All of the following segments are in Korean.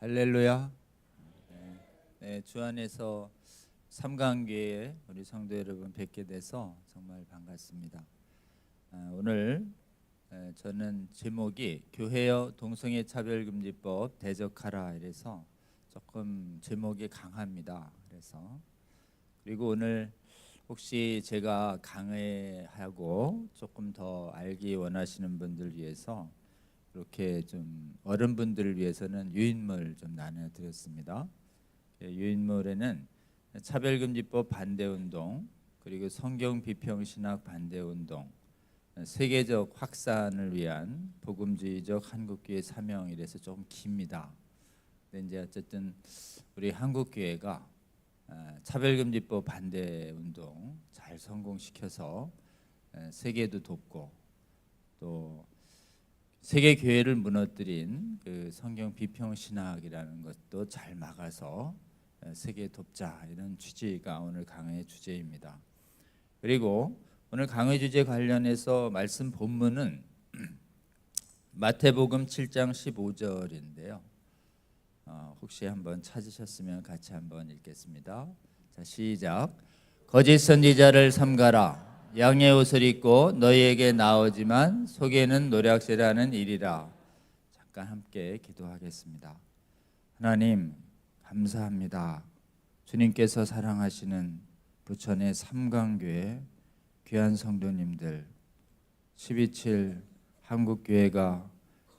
할렐루야. 네, 주 안에서 삼강교회 우리 성도 여러분 뵙게 돼서 정말 반갑습니다. 오늘 저는 제목이 교회여 동성애 차별금지법 대적하라 이래서 조금 제목이 강합니다. 그리고 오늘 혹시 제가 강의하고 조금 더 알기 원하시는 분들 위해서 이렇게 좀 어른분들을 위해서는 유인물 좀 나눠드렸습니다. 유인물에는 차별금지법 반대운동, 그리고 성경 비평신학 반대운동, 세계적 확산을 위한 복음주의적 한국교회 사명 이래서 좀 깁니다. 근데 이제 어쨌든 우리 한국교회가 차별금지법 반대운동 잘 성공시켜서 세계도 돕고 또 세계 교회를 무너뜨린 그 성경 비평 신학이라는 것도 잘 막아서 세계 돕자 이런 취지가 오늘 강의 주제입니다. 그리고 오늘 강의 주제 관련해서 말씀 본문은 마태복음 7장 15절인데요. 혹시 한번 찾으셨으면 같이 한번 읽겠습니다. 자, 시작. 거짓 선지자를 삼가라. 양의 옷을 입고 너희에게 나오지만 속에는 노략질하는 일이라. 잠깐 함께 기도하겠습니다. 하나님 감사합니다. 주님께서 사랑하시는 부천의 삼강교회 귀한 성도님들 12.7 한국교회가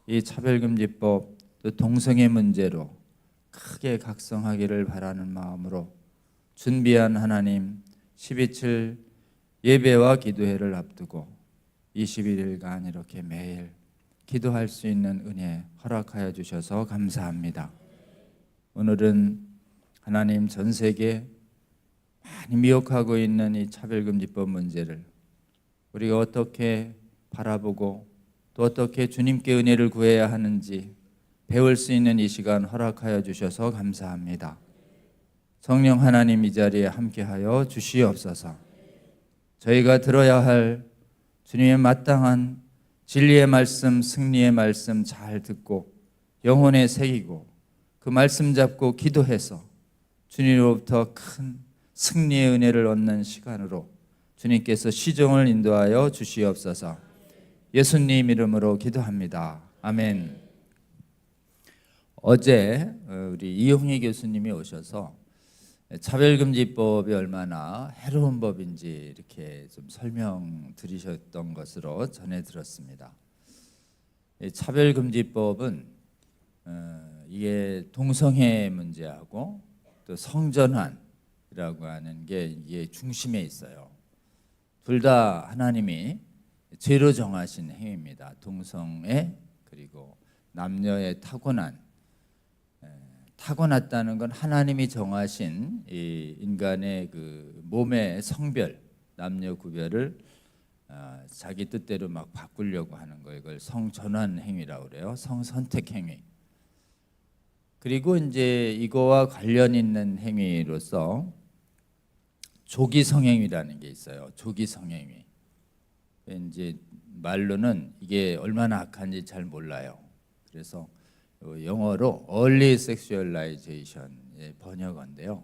이 차별금지법 또 동성애 문제로 크게 각성하기를 바라는 마음으로 준비한 하나님 12.7 예배와 기도회를 앞두고 21일간 이렇게 매일 기도할 수 있는 은혜 허락하여 주셔서 감사합니다. 오늘은 하나님 전 세계 많이 미혹하고 있는 이 차별금지법 문제를 우리가 어떻게 바라보고 또 어떻게 주님께 은혜를 구해야 하는지 배울 수 있는 이 시간 허락하여 주셔서 감사합니다. 성령 하나님 이 자리에 함께하여 주시옵소서. 저희가 들어야 할 주님의 마땅한 진리의 말씀, 승리의 말씀 잘 듣고 영혼에 새기고 그 말씀 잡고 기도해서 주님으로부터 큰 승리의 은혜를 얻는 시간으로 주님께서 시종을 인도하여 주시옵소서. 예수님 이름으로 기도합니다. 아멘. 어제 우리 이홍희 교수님이 오셔서 차별금지법이 얼마나 해로운 법인지 이렇게 좀 설명드리셨던 것으로 전해 들었습니다. 차별금지법은 이게 동성애 문제하고 또 성전환이라고 하는 게 이게 중심에 있어요. 둘 다 하나님이 죄로 정하신 행위입니다. 동성애 그리고 남녀의 타고났다는 건 하나님이 정하신 이 인간의 그 몸의 성별, 남녀 구별을 자기 뜻대로 막 바꾸려고 하는 거 이걸 성전환 행위라고 그래요. 성선택 행위. 그리고 이제 이거와 관련 있는 행위로서 조기 성행위라는 게 있어요. 조기 성행위. 이제 말로는 이게 얼마나 악한지 잘 몰라요. 그래서 영어로 early sexualization의 번역어인데요.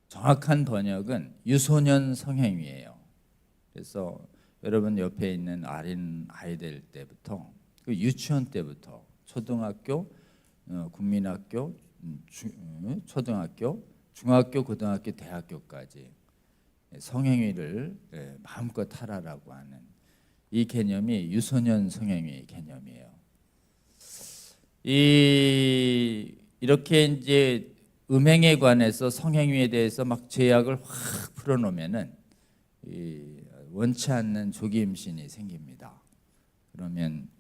정확한 번역은 유소년 성행위예요. 그래서 여러분 옆에 있는 어린 아이들 때부터 유치원 때부터 초등학교, 국민학교, 초등학교, 중학교, 고등학교, 대학교까지 성행위를 마음껏 하라라고 하는 이 개념이 유소년 성행위 개념이에요. 이렇게 이제 음행에 관해서 성행위에 대해서 막 제약을 확 풀어놓으면은 원치 않는 조기 임신이 생깁니다. 그러면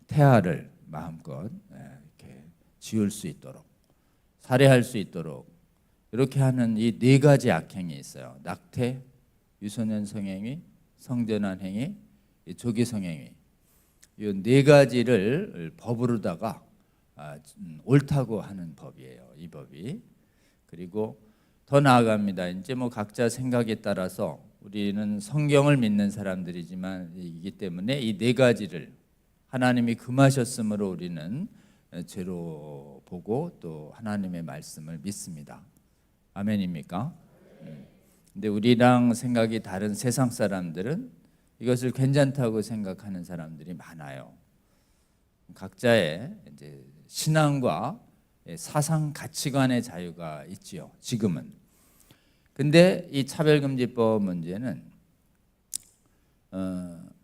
태아를 마음껏 이렇게 지울 수 있도록 살해할 수 있도록 이렇게 하는 이 네 가지 악행이 있어요. 낙태, 유소년 성행위, 성전환 행위, 조기 성행위. 이 네 가지를 법으로다가 옳다고 하는 법이에요. 이 법이. 그리고 더 나아갑니다. 이제 뭐 각자 생각에 따라서 우리는 성경을 믿는 사람들이지만 이기 때문에 이 네 가지를 하나님이 금하셨으므로 우리는 죄로 보고 또 하나님의 말씀을 믿습니다. 아멘입니까? 근데 우리랑 생각이 다른 세상 사람들은 이것을 괜찮다고 생각하는 사람들이 많아요. 각자의 이제 신앙과 사상 가치관의 자유가 있지요. 지금은. 근데 이 차별금지법 문제는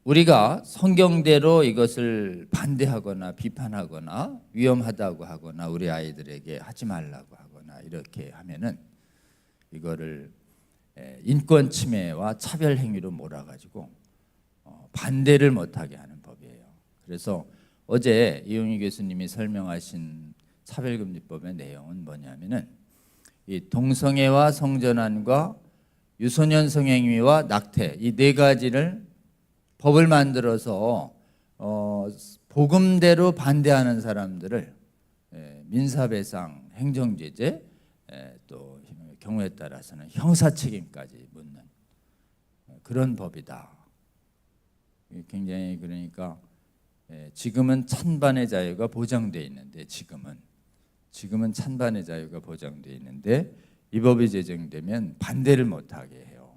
우리가 성경대로 이것을 반대하거나 비판하거나 위험하다고 하거나 우리 아이들에게 하지 말라고 하거나 이렇게 하면은 이거를 인권 침해와 차별 행위로 몰아가지고 반대를 못하게 하는 법이에요. 그래서 어제 이용희 교수님이 설명하신 차별금지법의 내용은 뭐냐면은 이 동성애와 성전환과 유소년 성행위와 낙태 이 네 가지를 법을 만들어서 복음대로 반대하는 사람들을 민사배상, 행정제재, 또 경우에 따라서는 형사책임까지 묻는 그런 법이다. 굉장히 그러니까 지금은 찬반의 자유가 보장되어 있는데 지금은 찬반의 자유가 보장되어 있는데 이 법이 제정되면 반대를 못하게 해요.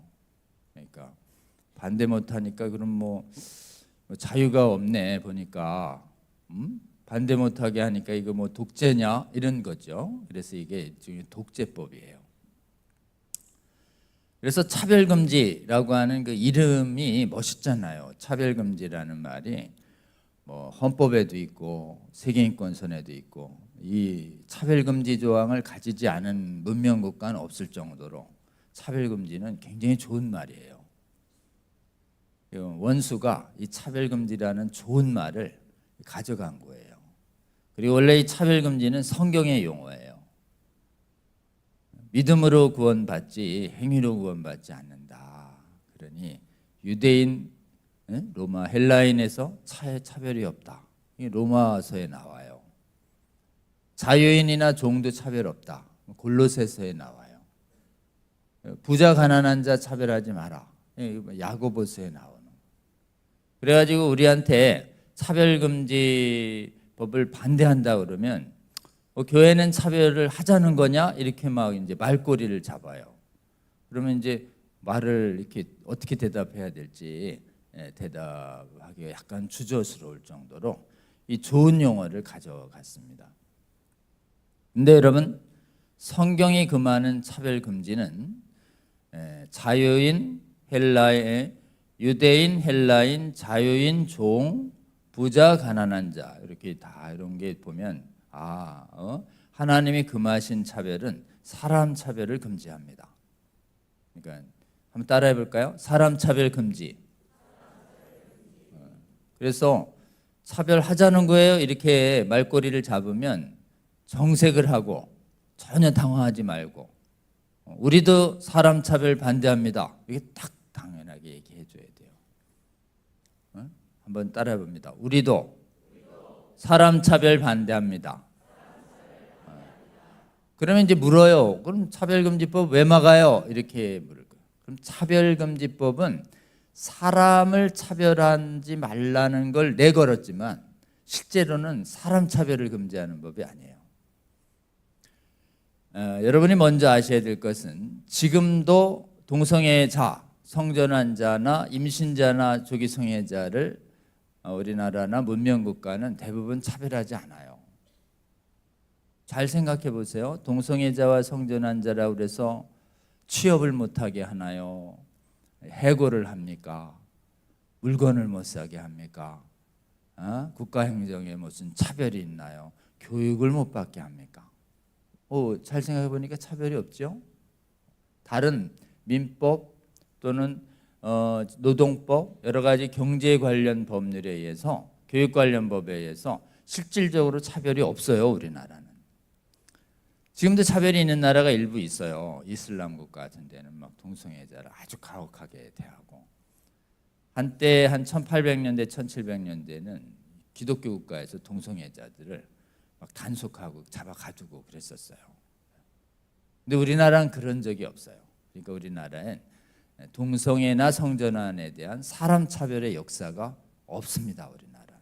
그러니까 반대 못하니까 그럼 뭐 자유가 없네 보니까 반대 못하게 하니까 이거 뭐 독재냐 이런 거죠. 그래서 이게 일종의 독재법이에요. 그래서 차별금지라고 하는 그 이름이 멋있잖아요. 차별금지라는 말이 뭐 헌법에도 있고 세계인권선에도 있고 이 차별금지 조항을 가지지 않은 문명국가는 없을 정도로 차별금지는 굉장히 좋은 말이에요. 원수가 이 차별금지라는 좋은 말을 가져간 거예요. 그리고 원래 이 차별금지는 성경의 용어예요. 믿음으로 구원받지 행위로 구원받지 않는다. 그러니 유대인, 로마, 헬라인에서 차별이 없다. 이 로마서에 나와요. 자유인이나 종도 차별 없다. 골로새서에 나와요. 부자 가난한 자 차별하지 마라. 야고보서에 나오는. 그래가지고 우리한테 차별금지법을 반대한다 그러면 교회는 차별을 하자는 거냐 이렇게 막 이제 말꼬리를 잡아요. 그러면 이제 말을 이렇게 어떻게 대답해야 될지 대답하기가 약간 주저스러울 정도로 이 좋은 용어를 가져갔습니다. 근데 여러분 성경이 금하는 차별금지는 자유인, 헬라인, 유대인, 헬라인, 자유인, 종, 부자, 가난한 자 이렇게 다 이런 게 보면 하나님이 금하신 차별은 사람 차별을 금지합니다. 그러니까 한번 따라해 볼까요? 사람 차별 금지. 그래서 차별하자는 거예요. 이렇게 말꼬리를 잡으면 정색을 하고 전혀 당황하지 말고 우리도 사람 차별 반대합니다. 이게 딱 당연하게 얘기해 줘야 돼요. 한번 따라해 봅니다. 우리도 사람 차별 반대합니다. 그러면 이제 물어요. 그럼 차별금지법 왜 막아요? 이렇게 물을 거예요. 그럼 차별금지법은 사람을 차별하지 말라는 걸 내걸었지만 실제로는 사람 차별을 금지하는 법이 아니에요. 여러분이 먼저 아셔야 될 것은 지금도 동성애자, 성전환자나 임신자나 조기성애자를 우리나라나 문명국가는 대부분 차별하지 않아요. 잘 생각해 보세요. 동성애자와 성전환자라고 그래서 취업을 못하게 하나요? 해고를 합니까? 물건을 못 사게 합니까? 국가행정에 무슨 차별이 있나요? 교육을 못 받게 합니까? 잘 생각해 보니까 차별이 없죠. 다른 민법 또는 노동법 여러 가지 경제 관련 법률에 의해서 교육 관련 법에 의해서 실질적으로 차별이 없어요. 우리나라는. 지금도 차별이 있는 나라가 일부 있어요. 이슬람 국가 같은 데는 막 동성애자를 아주 가혹하게 대하고 한때 한 1800년대 1700년대는 기독교 국가에서 동성애자들을 막 단속하고 잡아가두고 그랬었어요. 근데 우리나라는 그런 적이 없어요. 그러니까 우리나라엔 동성애나 성전환에 대한 사람 차별의 역사가 없습니다. 우리나라는.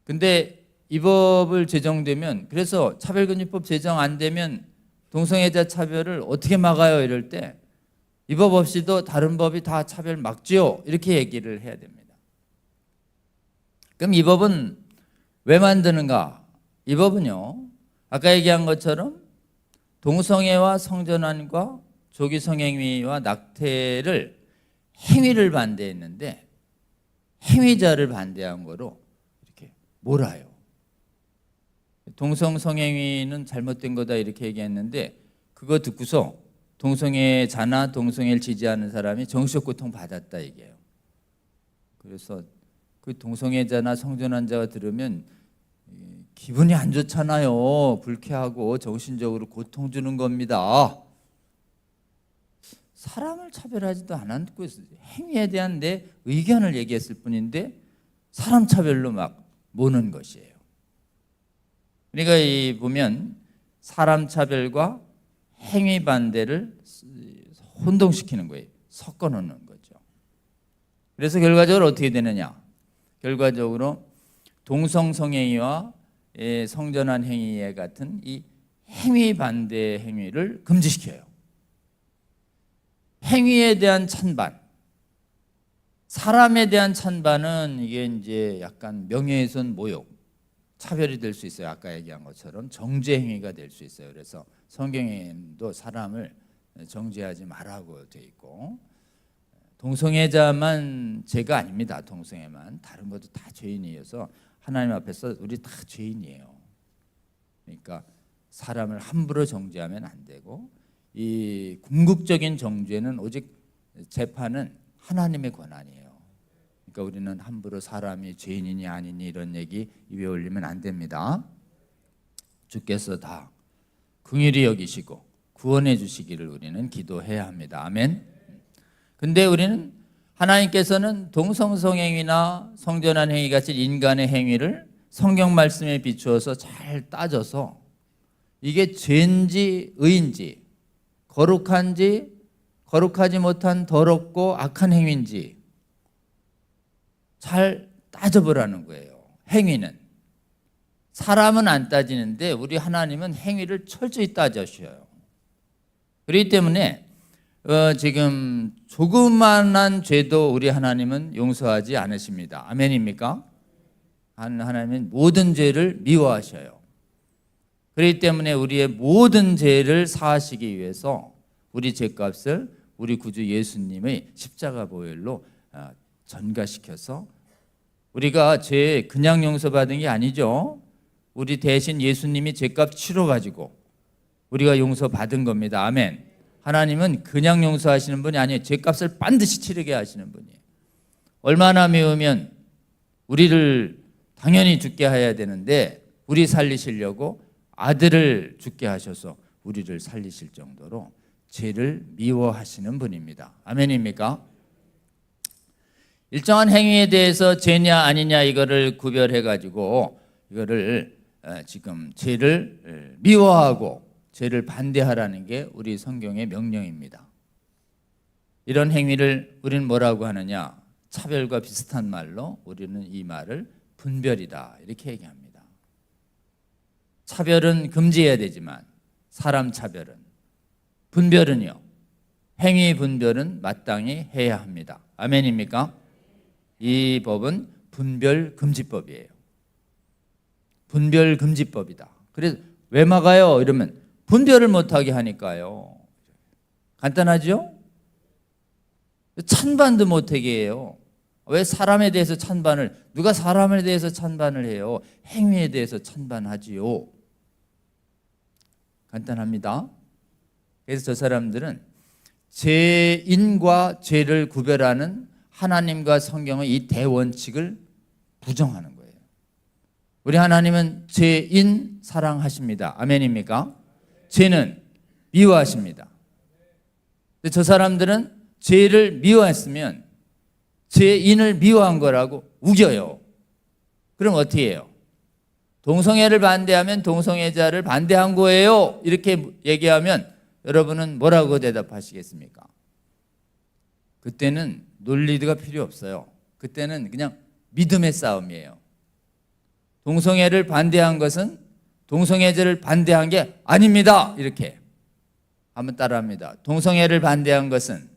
근데 이 법을 제정되면, 그래서 차별금지법 제정 안 되면 동성애자 차별을 어떻게 막아요? 이럴 때 이 법 없이도 다른 법이 다 차별 막지요, 이렇게 얘기를 해야 됩니다. 그럼 이 법은 왜 만드는가? 이 법은요, 아까 얘기한 것처럼 동성애와 성전환과 조기 성행위와 낙태를 행위를 반대했는데 행위자를 반대한 거로 이렇게 몰아요. 동성 성행위는 잘못된 거다 이렇게 얘기했는데, 그거 듣고서 동성애자나 동성애를 지지하는 사람이 정신적 고통 받았다 얘기해요. 그래서 그 동성애자나 성전환자가 들으면 기분이 안 좋잖아요. 불쾌하고 정신적으로 고통 주는 겁니다. 사람을 차별하지도 않았고 행위에 대한 내 의견을 얘기했을 뿐인데 사람 차별로 막 모는 것이에요. 그러니까 이 보면 사람 차별과 행위 반대를 혼동시키는 거예요. 섞어 놓는 거죠. 그래서 결과적으로 어떻게 되느냐? 결과적으로 동성 성행위와 성전환 행위에 같은 이 행위 반대 행위를 금지시켜요. 행위에 대한 찬반, 사람에 대한 찬반은 이게 이제 약간 명예훼손, 모욕, 차별이 될 수 있어요. 아까 얘기한 것처럼 정죄 행위가 될 수 있어요. 그래서 성경에도 사람을 정죄하지 말라고 돼 있고, 동성애자만 죄가 아닙니다. 동성애만, 다른 것도 다 죄인이어서 하나님 앞에서 우리 다 죄인이에요. 그러니까 사람을 함부로 정죄하면 안 되고, 이 궁극적인 정죄는 오직 재판은 하나님의 권한이에요. 그러니까 우리는 함부로 사람이 죄인이니 아니니 이런 얘기 입에 올리면 안 됩니다. 주께서 다 긍휼히 여기시고 구원해 주시기를 우리는 기도해야 합니다. 아멘. 근데 우리는 하나님께서는 동성성행위나 성전환 행위 같이 인간의 행위를 성경 말씀에 비추어서 잘 따져서 이게 죄인지 의인지, 거룩한지 거룩하지 못한 더럽고 악한 행위인지 잘 따져보라는 거예요. 행위는. 사람은 안 따지는데 우리 하나님은 행위를 철저히 따져주셔요. 그렇기 때문에 지금 조그만한 죄도 우리 하나님은 용서하지 않으십니다. 아멘입니까? 하나님은 모든 죄를 미워하셔요. 그렇기 때문에 우리의 모든 죄를 사하시기 위해서 우리 죄값을 우리 구주 예수님의 십자가 보혈로 전가시켜서, 우리가 죄 그냥 용서받은 게 아니죠. 우리 대신 예수님이 죄값 치러가지고 우리가 용서받은 겁니다. 아멘. 하나님은 그냥 용서하시는 분이 아니에요. 죄값을 반드시 치르게 하시는 분이에요. 얼마나 미우면 우리를 당연히 죽게 해야 되는데 우리 살리시려고 아들을 죽게 하셔서 우리를 살리실 정도로 죄를 미워하시는 분입니다. 아멘입니까? 일정한 행위에 대해서 죄냐 아니냐 이거를 구별해 가지고 이거를 지금 죄를 미워하고 죄를 반대하라는 게 우리 성경의 명령입니다. 이런 행위를 우리는 뭐라고 하느냐? 차별과 비슷한 말로 우리는 이 말을 분별이다 이렇게 얘기합니다. 차별은 금지해야 되지만 사람 차별은, 분별은요, 행위 분별은 마땅히 해야 합니다. 아멘입니까? 이 법은 분별금지법이에요. 분별금지법이다. 그래서 왜 막아요? 이러면 분별을 못하게 하니까요. 간단하죠? 찬반도 못하게 해요. 왜 사람에 대해서 찬반을, 누가 사람에 대해서 찬반을 해요? 행위에 대해서 찬반하지요. 간단합니다. 그래서 저 사람들은 죄인과 죄를 구별하는 하나님과 성경의 이 대원칙을 부정하는 거예요. 우리 하나님은 죄인 사랑하십니다. 아멘입니까? 죄는 미워하십니다. 근데 저 사람들은 죄를 미워했으면 죄인을 미워한 거라고 우겨요. 그럼 어떻게 해요? 동성애를 반대하면 동성애자를 반대한 거예요. 이렇게 얘기하면 여러분은 뭐라고 대답하시겠습니까? 그때는 논리가 필요 없어요. 그때는 그냥 믿음의 싸움이에요. 동성애를 반대한 것은 동성애자를 반대한 게 아닙니다. 이렇게 한번 따라합니다. 동성애를 반대한 것은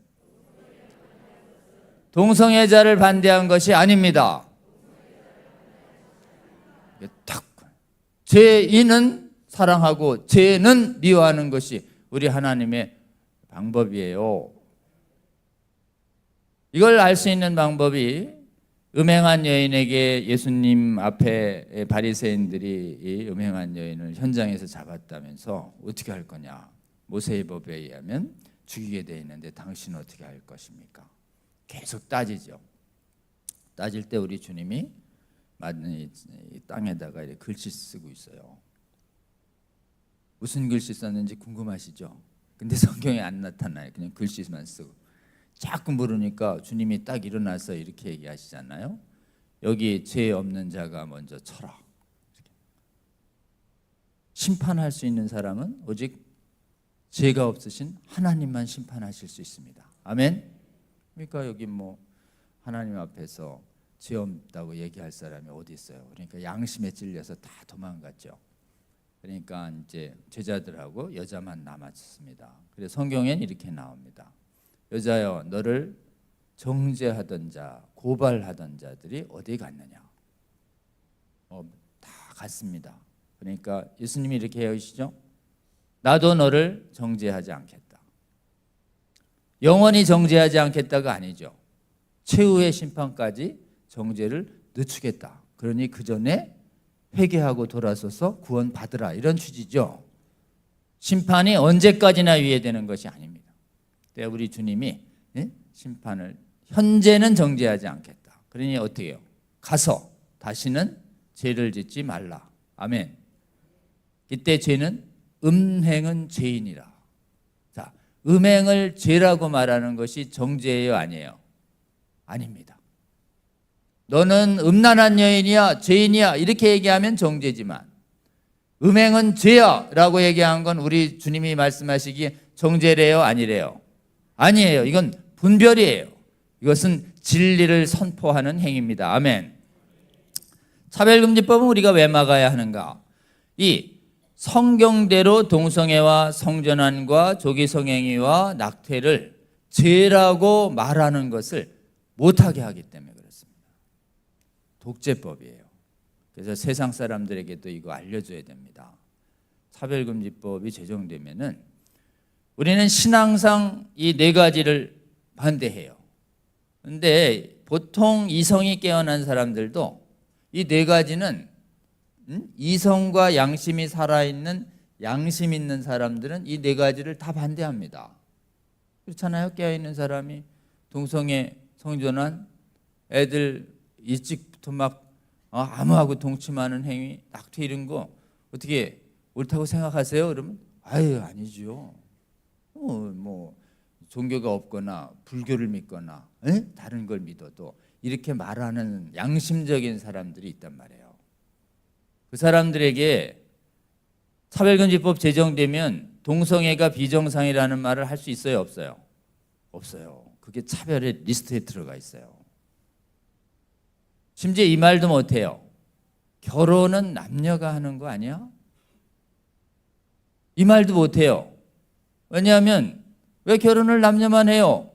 동성애자를 반대한 것이 아닙니다. 딱 죄인은 사랑하고 죄는 미워하는 것이 우리 하나님의 방법이에요. 이걸 알 수 있는 방법이 음행한 여인에게 예수님 앞에 바리새인들이 이 음행한 여인을 현장에서 잡았다면서 어떻게 할 거냐. 모세의 법에 의하면 죽이게 돼 있는데 당신은 어떻게 할 것입니까? 계속 따지죠. 따질 때 우리 주님이 땅에다가 이렇게 글씨 쓰고 있어요. 무슨 글씨 썼는지 궁금하시죠? 근데 성경에 안 나타나요. 그냥 글씨만 쓰고. 자꾸 물으니까 주님이 딱 일어나서 이렇게 얘기하시잖아요. 여기 죄 없는 자가 먼저 쳐라. 심판할 수 있는 사람은 오직 죄가 없으신 하나님만 심판하실 수 있습니다. 아멘. 그러니까 여기 뭐 하나님 앞에서 죄 없다고 얘기할 사람이 어디 있어요? 그러니까 양심에 찔려서 다 도망갔죠. 그러니까 이제 제자들하고 여자만 남았습니다. 그래서 성경엔 이렇게 나옵니다. 여자여, 너를 정죄하던 자, 고발하던 자들이 어디 갔느냐? 다 갔습니다. 그러니까 예수님이 이렇게 해주시죠. 나도 너를 정죄하지 않겠다. 영원히 정죄하지 않겠다가 아니죠. 최후의 심판까지 정죄를 늦추겠다. 그러니 그 전에 회개하고 돌아서서 구원 받으라, 이런 취지죠. 심판이 언제까지나 위해되는 것이 아닙니다. 우리 주님이 심판을 현재는 정죄하지 않겠다. 그러니 어떻게 해요? 가서 다시는 죄를 짓지 말라. 아멘. 이때 죄는 음행은 죄인이라. 자, 음행을 죄라고 말하는 것이 정죄예요, 아니에요? 아닙니다. 너는 음란한 여인이야, 죄인이야, 이렇게 얘기하면 정죄지만 음행은 죄야 라고 얘기한 건 우리 주님이 말씀하시기에 정죄래요, 아니래요? 아니에요. 이건 분별이에요. 이것은 진리를 선포하는 행위입니다. 아멘. 차별금지법은 우리가 왜 막아야 하는가? 이 성경대로 동성애와 성전환과 조기성행위와 낙태를 죄라고 말하는 것을 못하게 하기 때문에 그렇습니다. 독재법이에요. 그래서 세상 사람들에게도 이거 알려줘야 됩니다. 차별금지법이 제정되면은 우리는 신앙상 이 네 가지를 반대해요. 그런데 보통 이성이 깨어난 사람들도 이 네 가지는 이성과 양심이 살아있는 양심 있는 사람들은 이 네 가지를 다 반대합니다. 그렇잖아요. 깨어있는 사람이 동성애, 성전환, 애들 일찍부터 막 암호하고 동침하는 행위, 낙태 이런 거 어떻게 옳다고 생각하세요? 그러면 아유, 아니죠. 뭐 종교가 없거나 불교를 믿거나 다른 걸 믿어도 이렇게 말하는 양심적인 사람들이 있단 말이에요. 그 사람들에게 차별금지법 제정되면 동성애가 비정상이라는 말을 할 수 있어요, 없어요? 없어요. 그게 차별의 리스트에 들어가 있어요. 심지어 이 말도 못해요. 결혼은 남녀가 하는 거 아니야? 이 말도 못해요. 왜냐하면 왜 결혼을 남녀만 해요?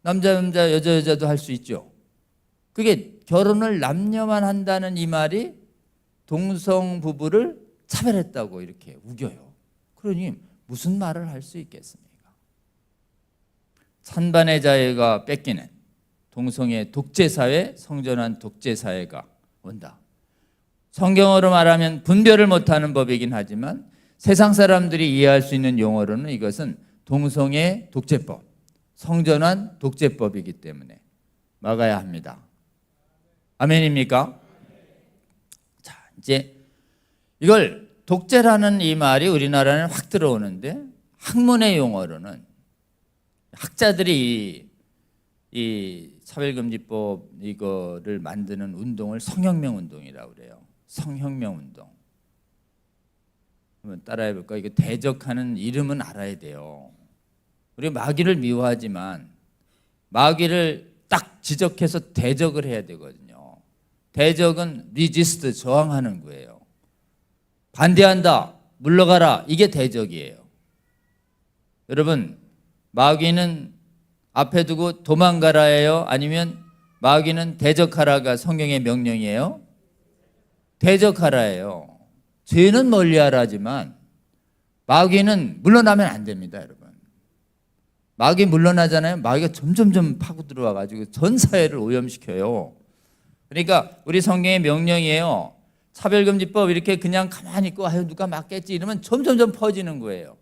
남자 여자 여자도 할 수 있죠. 그게 결혼을 남녀만 한다는 이 말이 동성 부부를 차별했다고 이렇게 우겨요. 그러니 무슨 말을 할 수 있겠습니까? 찬반의 자유가 뺏기는 동성애 독재사회, 성전환 독재사회가 온다. 성경어로 말하면 분별을 못하는 법이긴 하지만 세상 사람들이 이해할 수 있는 용어로는 이것은 동성애 독재법, 성전환 독재법이기 때문에 막아야 합니다. 아멘입니까? 자, 이제 이걸 독재라는 이 말이 우리나라는 확 들어오는데 학문의 용어로는 학자들이 이 차별금지법 이거를 만드는 운동을 성혁명 운동이라고 그래요. 성혁명 운동. 한번 따라해 볼까요? 이거 대적하는 이름은 알아야 돼요. 우리 마귀를 미워하지만 마귀를 딱 지적해서 대적을 해야 되거든요. 대적은 resist, 저항하는 거예요. 반대한다, 물러가라, 이게 대적이에요. 여러분, 마귀는 앞에 두고 도망가라예요? 아니면 마귀는 대적하라가 성경의 명령이에요? 대적하라예요. 죄는 멀리하라지만 마귀는 물러나면 안 됩니다, 여러분. 마귀 물러나잖아요. 마귀가 점점점 파고 들어와 가지고 전 사회를 오염시켜요. 그러니까 우리 성경의 명령이에요. 차별금지법 이렇게 그냥 가만히 있고 아유 누가 맞겠지 이러면 점점점 퍼지는 거예요.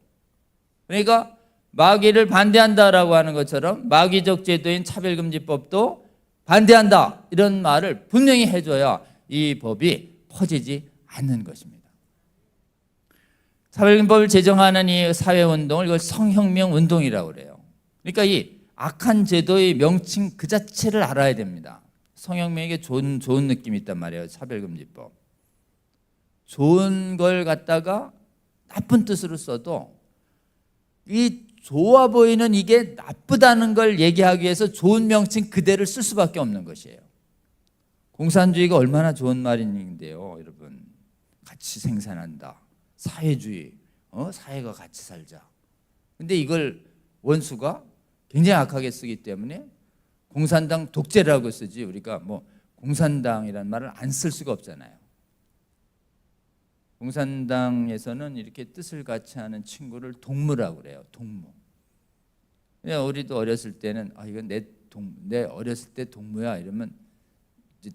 그러니까 마귀를 반대한다라고 하는 것처럼 마귀적 제도인 차별금지법도 반대한다 이런 말을 분명히 해줘야 이 법이 퍼지지 않는 것입니다. 차별금지법을 제정하는 이 사회운동을 이걸 성혁명 운동이라고 그래요. 그러니까 이 악한 제도의 명칭 그 자체를 알아야 됩니다. 성혁명에게 좋은 느낌이 있단 말이에요. 차별금지법. 좋은 걸 갖다가 나쁜 뜻으로 써도 이 좋아 보이는 이게 나쁘다는 걸 얘기하기 위해서 좋은 명칭 그대로 쓸 수밖에 없는 것이에요. 공산주의가 얼마나 좋은 말인데요, 여러분. 같이 생산한다. 사회주의, 사회가 같이 살자. 근데 이걸 원수가 굉장히 악하게 쓰기 때문에 공산당 독재라고 쓰지 우리가 뭐 공산당이라는 말을 안 쓸 수가 없잖아요. 공산당에서는 이렇게 뜻을 같이 하는 친구를 동무라고 그래요. 동무. 우리도 어렸을 때는 이건 내 어렸을 때 동무야 이러면 이제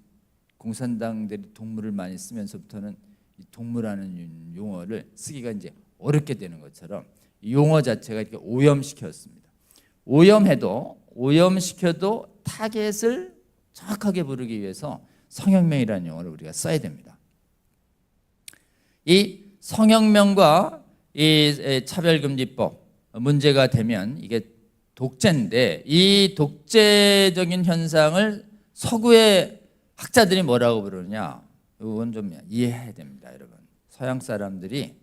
공산당들이 동무를 많이 쓰면서부터는 이 동무라는 용어를 쓰기가 이제 어렵게 되는 것처럼 이 용어 자체가 이렇게 오염시켰습니다. 오염시켜도 타겟을 정확하게 부르기 위해서 성혁명이라는 용어를 우리가 써야 됩니다. 이 성혁명과 이 차별금지법 문제가 되면 이게 독재인데 이 독재적인 현상을 서구의 학자들이 뭐라고 부르느냐 이건 좀 이해해야 됩니다. 여러분, 서양 사람들이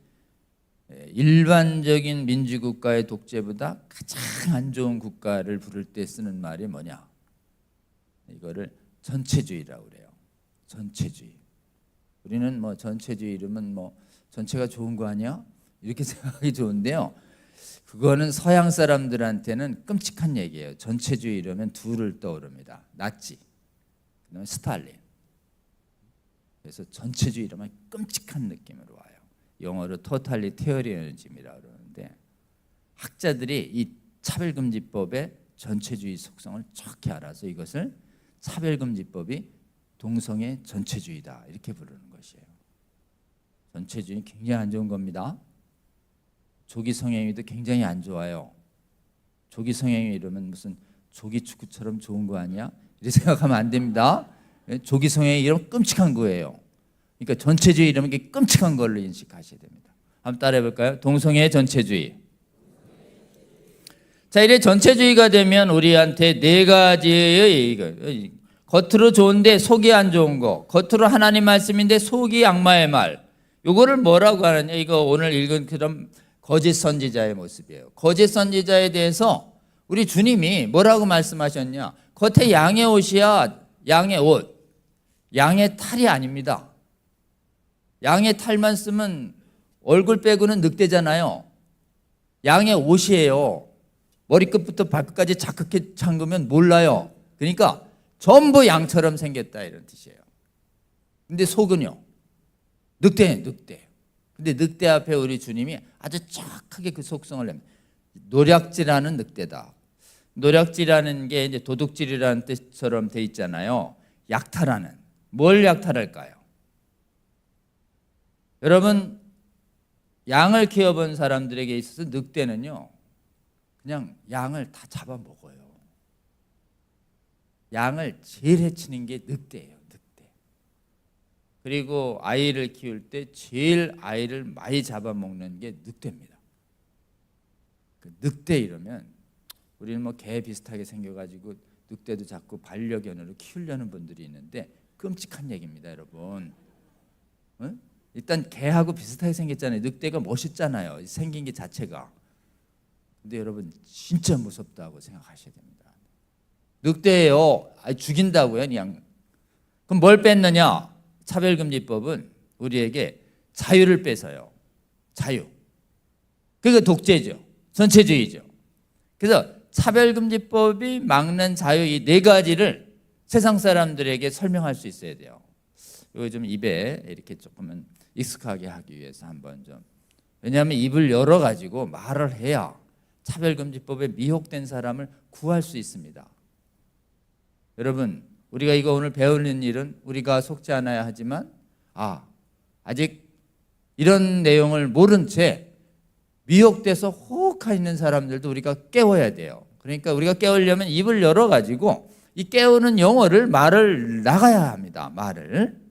일반적인 민주국가의 독재보다 가장 안 좋은 국가를 부를 때 쓰는 말이 뭐냐, 이거를 전체주의라고 그래요. 전체주의. 우리는 뭐 전체주의 이러면 뭐 전체가 좋은 거 아니야? 이렇게 생각하기 좋은데요. 그거는 서양 사람들한테는 끔찍한 얘기예요. 전체주의 이러면 둘을 떠오릅니다. 나치, 그다음에 스탈린. 그래서 전체주의 이러면 끔찍한 느낌으로 와요. 영어로 토탈리테어리언즘이라고 그러는데 학자들이 이 차별금지법의 전체주의 속성을 정확히 알아서 이것을 차별금지법이 동성애 전체주의다 이렇게 부르는 것이에요. 전체주의는 굉장히 안 좋은 겁니다. 조기 성애행위도 굉장히 안 좋아요. 조기 성애행위 이러면 무슨 조기 축구처럼 좋은 거 아니야? 이렇게 생각하면 안 됩니다. 조기 성애행위 이러면 끔찍한 거예요. 그러니까 전체주의 이러면 게 끔찍한 걸로 인식하셔야 됩니다. 한번 따라해 볼까요? 동성애 전체주의. 자, 이래 전체주의가 되면 우리한테 네 가지의 겉으로 좋은데 속이 안 좋은 거, 겉으로 하나님 말씀인데 속이 악마의 말. 이거를 뭐라고 하느냐? 이거 오늘 읽은 그런 거짓 선지자의 모습이에요. 거짓 선지자에 대해서 우리 주님이 뭐라고 말씀하셨냐? 겉에 양의 옷이야, 양의 옷. 양의 탈이 아닙니다. 양의 탈만 쓰면 얼굴 빼고는 늑대잖아요. 양의 옷이에요. 머리끝부터 발끝까지 자크게 잠그면 몰라요. 그러니까 전부 양처럼 생겼다 이런 뜻이에요. 근데 속은요? 늑대. 근데 늑대 앞에 우리 주님이 아주 정확하게 그 속성을 냅니다. 노략질하는 늑대다. 노략질하는 게 이제 도둑질이라는 뜻처럼 돼 있잖아요. 약탈하는. 뭘 약탈할까요? 여러분, 양을 키워본 사람들에게 있어서 늑대는요, 그냥 양을 다 잡아먹어요. 양을 제일 해치는 게 늑대예요. 늑대. 그리고 아이를 키울 때 제일 아이를 많이 잡아먹는 게 늑대입니다. 그 늑대 이러면 우리는 뭐 개 비슷하게 생겨가지고 늑대도 자꾸 반려견으로 키우려는 분들이 있는데 끔찍한 얘기입니다, 여러분. 응? 일단 개하고 비슷하게 생겼잖아요. 늑대가 멋있잖아요. 생긴 게 자체가. 근데 여러분 진짜 무섭다고 생각하셔야 됩니다. 늑대예요. 죽인다고요, 그냥. 그럼 뭘 뺐느냐? 차별금지법은 우리에게 자유를 뺏어요. 자유. 그게 독재죠. 전체주의죠. 그래서 차별금지법이 막는 자유 이 네 가지를 세상 사람들에게 설명할 수 있어야 돼요. 이거 좀 입에 이렇게 조금은 익숙하게 하기 위해서 한번 좀. 왜냐하면 입을 열어가지고 말을 해야 차별금지법에 미혹된 사람을 구할 수 있습니다. 여러분, 우리가 이거 오늘 배우는 일은 우리가 속지 않아야 하지만 아직 이런 내용을 모른 채 미혹돼서 호흡하 있는 사람들도 우리가 깨워야 돼요. 그러니까 우리가 깨우려면 입을 열어가지고 이 깨우는 용어를 말을 나가야 합니다. 말을.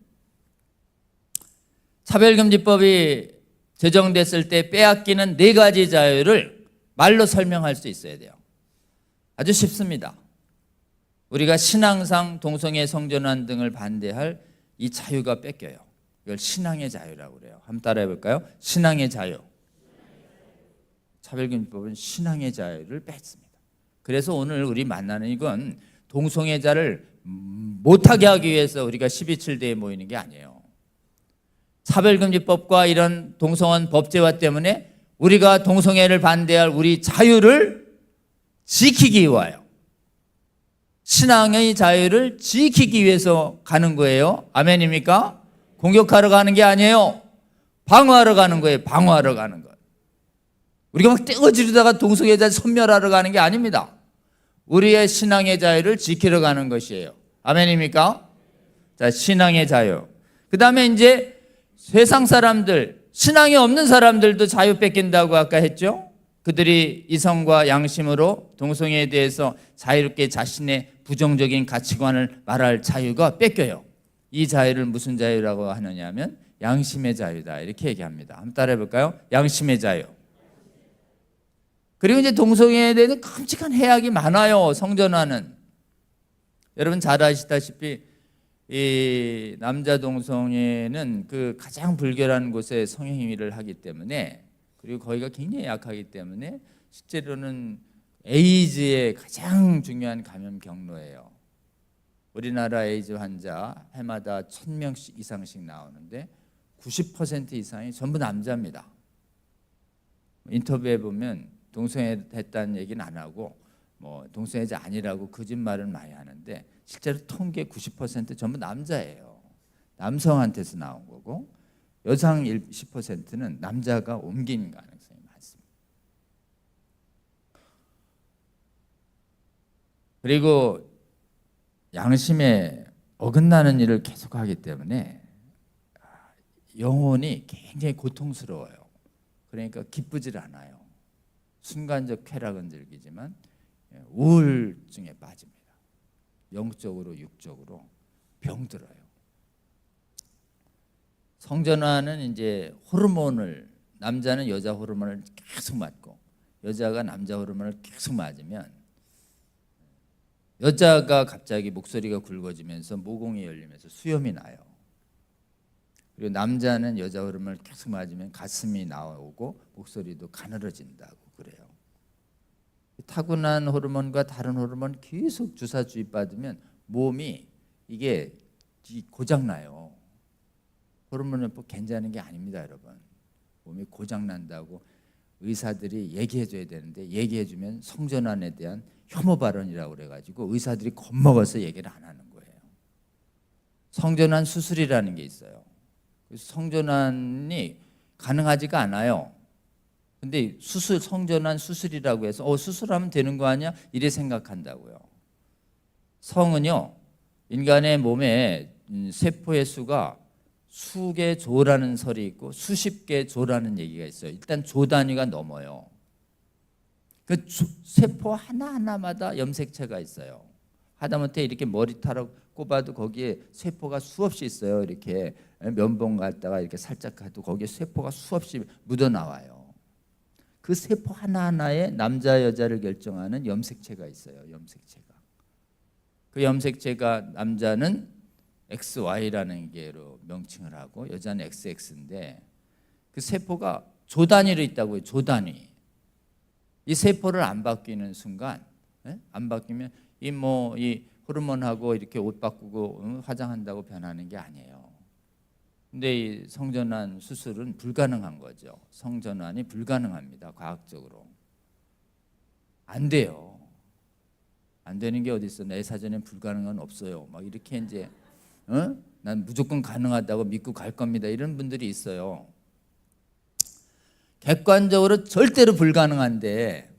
차별금지법이 제정됐을 때 빼앗기는 네 가지 자유를 말로 설명할 수 있어야 돼요. 아주 쉽습니다. 우리가 신앙상 동성애 성전환 등을 반대할 이 자유가 뺏겨요. 이걸 신앙의 자유라고 그래요. 한번 따라해 볼까요? 신앙의 자유. 차별금지법은 신앙의 자유를 뺐습니다. 그래서 오늘 우리 만나는 이건 동성애자를 못하게 하기 위해서 우리가 12.7대에 모이는 게 아니에요. 차별금지법과 이런 동성혼 법제화 때문에 우리가 동성애를 반대할 우리 자유를 지키기 위하여 신앙의 자유를 지키기 위해서 가는 거예요. 아멘입니까? 공격하러 가는 게 아니에요. 방어하러 가는 거예요. 방어하러 가는 거. 우리가 막 떼거지르다가 동성애자 섬멸하러 가는 게 아닙니다. 우리의 신앙의 자유를 지키러 가는 것이에요. 아멘입니까? 자, 신앙의 자유. 그 다음에 이제 세상 사람들, 신앙이 없는 사람들도 자유 뺏긴다고 아까 했죠? 그들이 이성과 양심으로 동성애에 대해서 자유롭게 자신의 부정적인 가치관을 말할 자유가 뺏겨요. 이 자유를 무슨 자유라고 하느냐 하면 양심의 자유다 이렇게 얘기합니다. 한번 따라해 볼까요? 양심의 자유. 그리고 이제 동성애에 대해서 끔찍한 해악이 많아요. 성전환은. 여러분 잘 아시다시피 이 남자 동성애는 그 가장 불결한 곳에 성행위를 하기 때문에 그리고 거기가 굉장히 약하기 때문에 실제로는 에이즈의 가장 중요한 감염 경로예요. 우리나라 에이즈 환자 해마다 1,000명 이상씩 나오는데 90% 이상이 전부 남자입니다. 인터뷰해 보면 동성애 했다는 얘기는 안 하고 뭐 동성애자 아니라고 거짓말은 많이 하는데 실제로 통계 90% 전부 남자예요. 남성한테서 나온 거고 여성 10%는 남자가 옮긴 가능성이 많습니다. 그리고 양심에 어긋나는 일을 계속하기 때문에 영혼이 굉장히 고통스러워요. 그러니까 기쁘질 않아요. 순간적 쾌락은 즐기지만 우울증에 빠집니다. 영적으로 육적으로 병들어요. 성전환은 이제 호르몬을 남자는 여자 호르몬을 계속 맞고 여자가 남자 호르몬을 계속 맞으면 여자가 갑자기 목소리가 굵어지면서 모공이 열리면서 수염이 나요. 그리고 남자는 여자 호르몬을 계속 맞으면 가슴이 나오고 목소리도 가늘어진다고 그래요. 타고난 호르몬과 다른 호르몬 계속 주사 주입받으면 몸이 이게 고장나요. 호르몬을 괜찮은 게 아닙니다, 여러분. 몸이 고장난다고 의사들이 얘기해줘야 되는데 얘기해주면 성전환에 대한 혐오 발언이라고 그래가지고 의사들이 겁먹어서 얘기를 안 하는 거예요. 성전환 수술이라는 게 있어요. 성전환이 가능하지가 않아요. 근데 성전환 수술이라고 해서 수술하면 되는 거 아니야? 이래 생각한다고요. 성은요, 인간의 몸에 세포의 수가 수개 조라는 설이 있고 수십 개 조라는 얘기가 있어요. 일단 조 단위가 넘어요. 그 세포 하나하나마다 염색체가 있어요. 하다못해 이렇게 머리카락 꼽아도 거기에 세포가 수없이 있어요. 이렇게 면봉 갖다가 이렇게 살짝 가도 거기에 세포가 수없이 묻어나와요. 그 세포 하나하나에 남자 여자를 결정하는 염색체가 있어요. 염색체가. 그 염색체가 남자는 XY라는 게로 명칭을 하고 여자는 XX인데 그 세포가 조 단위로 있다고요. 조 단위. 이 세포를 안 바뀌는 순간, 안 바뀌면 이 호르몬하고 이렇게 옷 바꾸고 화장한다고 변하는 게 아니에요. 근데 이 성전환 수술은 불가능한 거죠. 성전환이 불가능합니다. 과학적으로 안 돼요. 안 되는 게 어디 있어? 내 사전엔 불가능한 없어요. 막 이렇게 이제 난 무조건 가능하다고 믿고 갈 겁니다. 이런 분들이 있어요. 객관적으로 절대로 불가능한데,